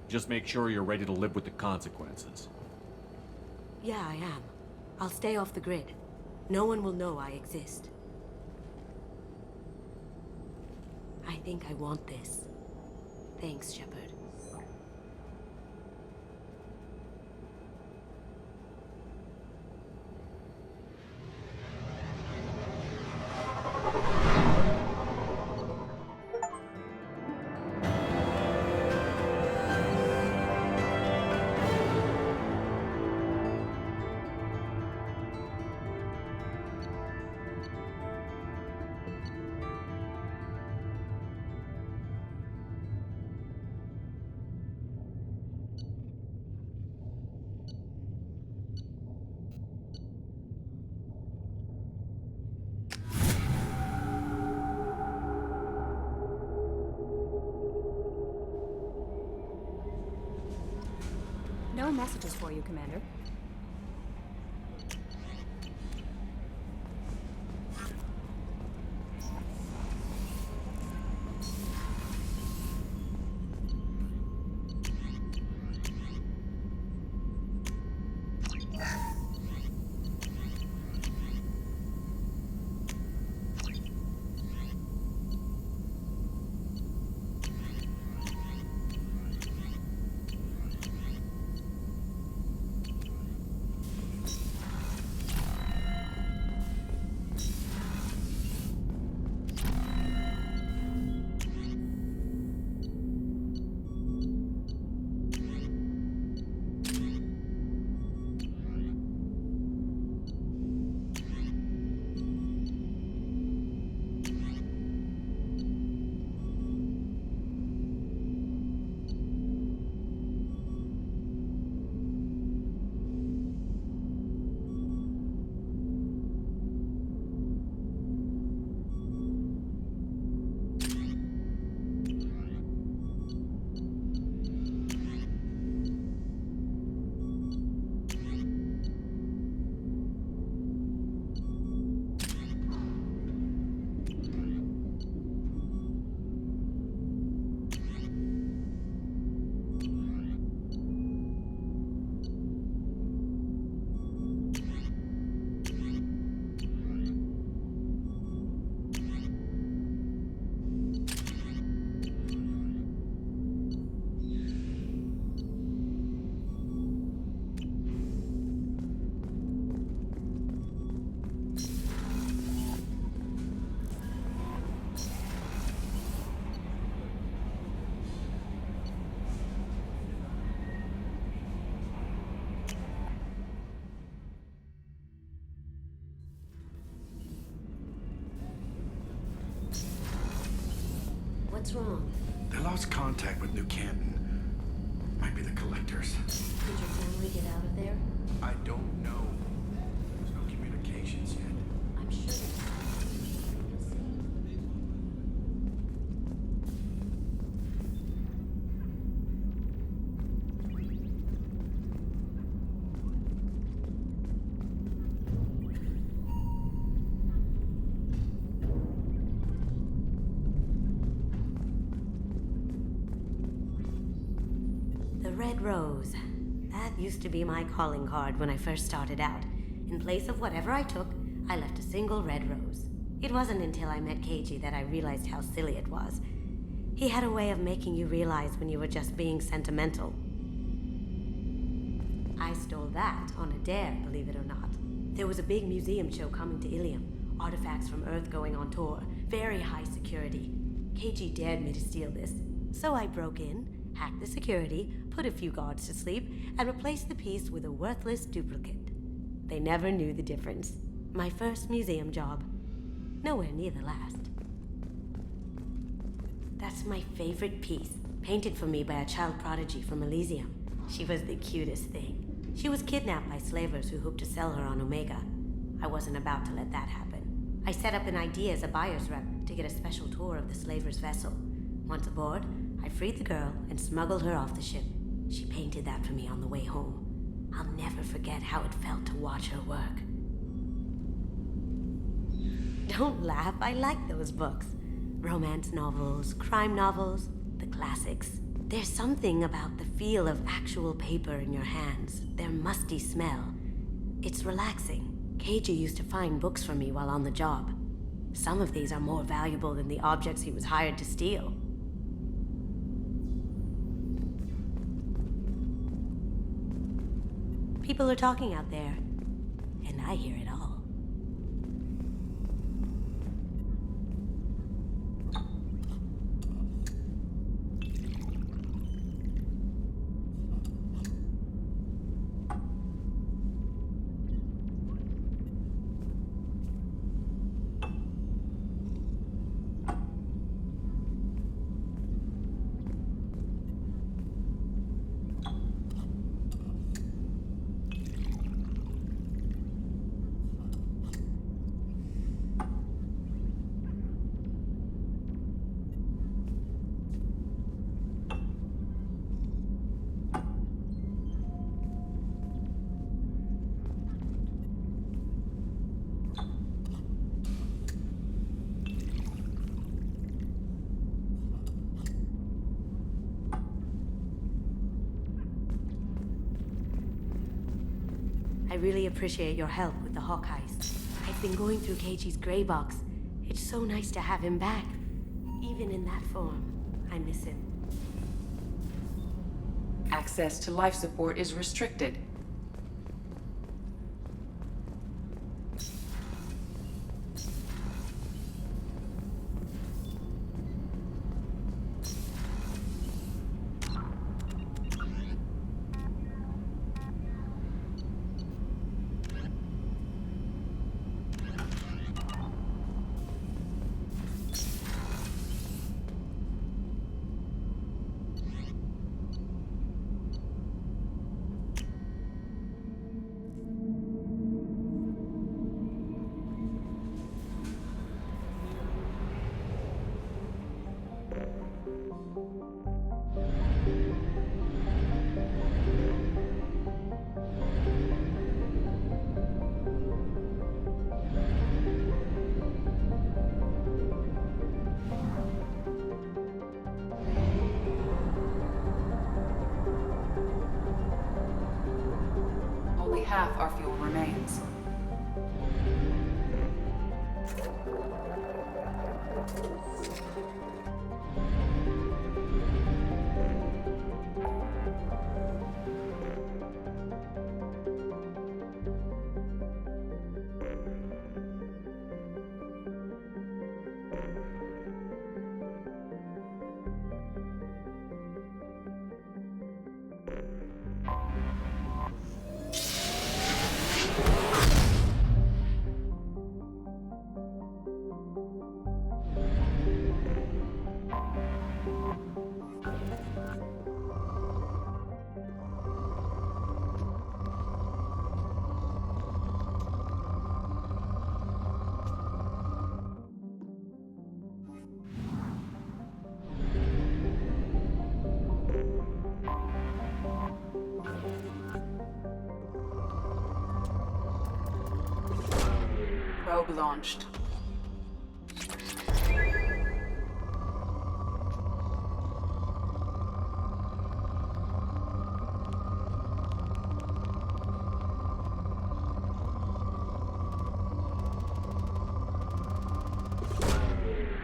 Just make sure you're ready to live with the consequences. Yeah, I am. I'll stay off the grid. No one will know I exist. I think I want this. Thanks, Shepard. No messages for you, Commander. What's wrong? They lost contact with New Canton. Might be the collectors. Did your family get out of there? I don't know. There's no communications yet. I'm sure. Red Rose. That used to be my calling card when I first started out. In place of whatever I took, I left a single red rose. It wasn't until I met Keiji that I realized how silly it was. He had a way of making you realize when you were just being sentimental. I stole that on a dare, believe it or not. There was a big museum show coming to Ilium. Artifacts from Earth going on tour. Very high security. Keiji dared me to steal this. So I broke in, hacked the security, put a few guards to sleep, and replaced the piece with a worthless duplicate. They never knew the difference. My first museum job. Nowhere near the last. That's my favorite piece, painted for me by a child prodigy from Elysium. She was the cutest thing. She was kidnapped by slavers who hoped to sell her on Omega. I wasn't about to let that happen. I set up an idea as a buyer's rep to get a special tour of the slaver's vessel. Once aboard, I freed the girl and smuggled her off the ship. She painted that for me on the way home. I'll never forget how it felt to watch her work. Don't laugh, I like those books. Romance novels, crime novels, the classics. There's something about the feel of actual paper in your hands, their musty smell. It's relaxing. KG used to find books for me while on the job. Some of these are more valuable than the objects he was hired to steal. People are talking out there, and I hear it all. I really appreciate your help with the Hawk heist. I've been going through KG's Graybox. It's so nice to have him back. Even in that form, I miss him. Access to life support is restricted. Only half our fuel remains. Probe launched.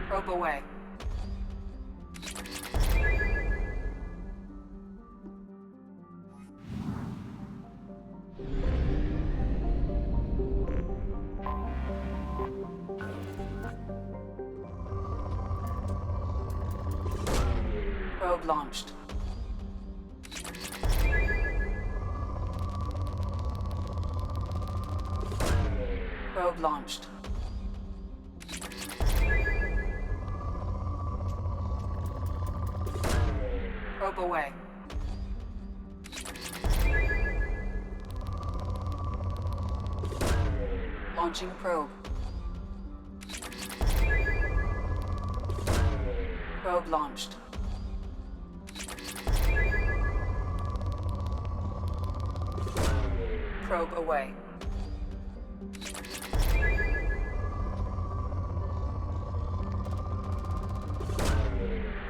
Probe away. Probe launched. Probe launched. Probe away. Launching probe. Probe launched. Probe away.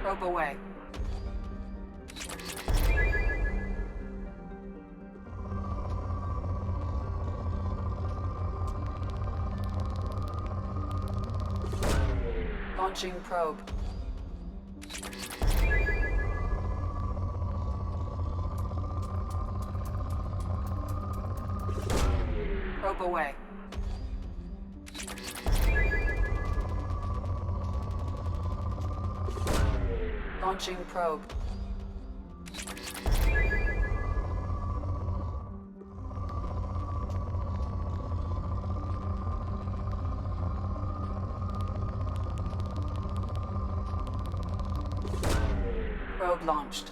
Probe away. Launching probe. Probe away. Launching probe. Probe launched.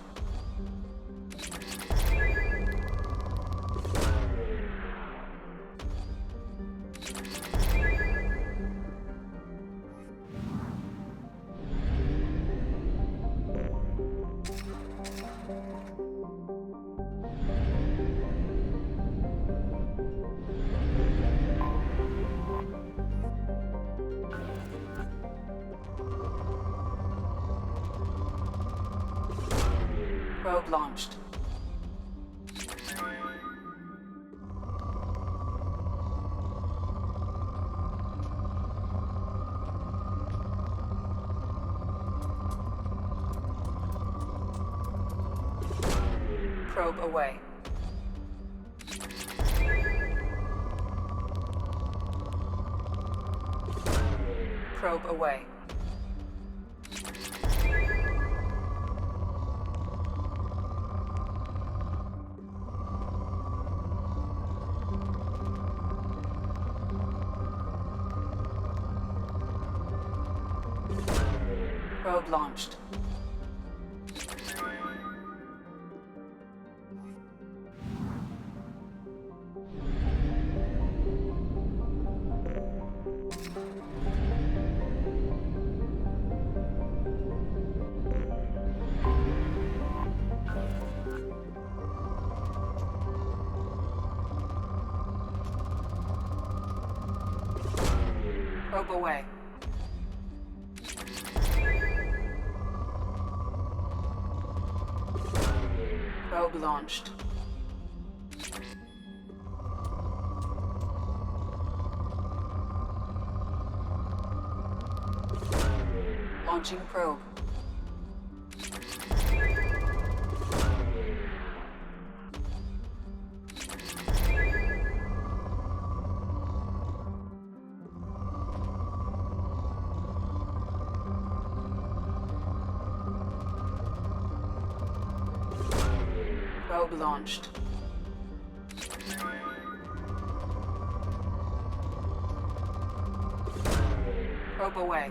Probe launched. Probe away. Probe away. Probe launched. Probe away. Probe launched. Launching probe. Probe launched. Probe away.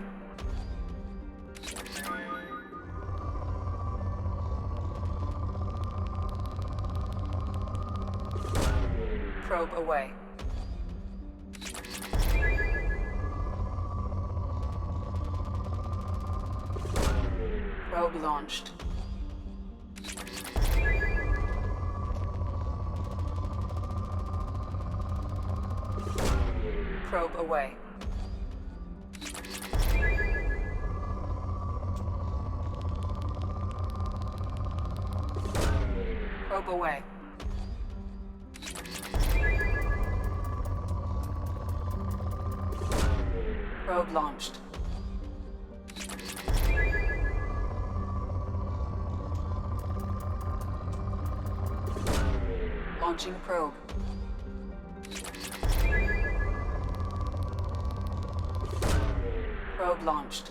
Probe away. Probe launched. Probe away. Probe away. Probe launched. Launching probe. Probe launched.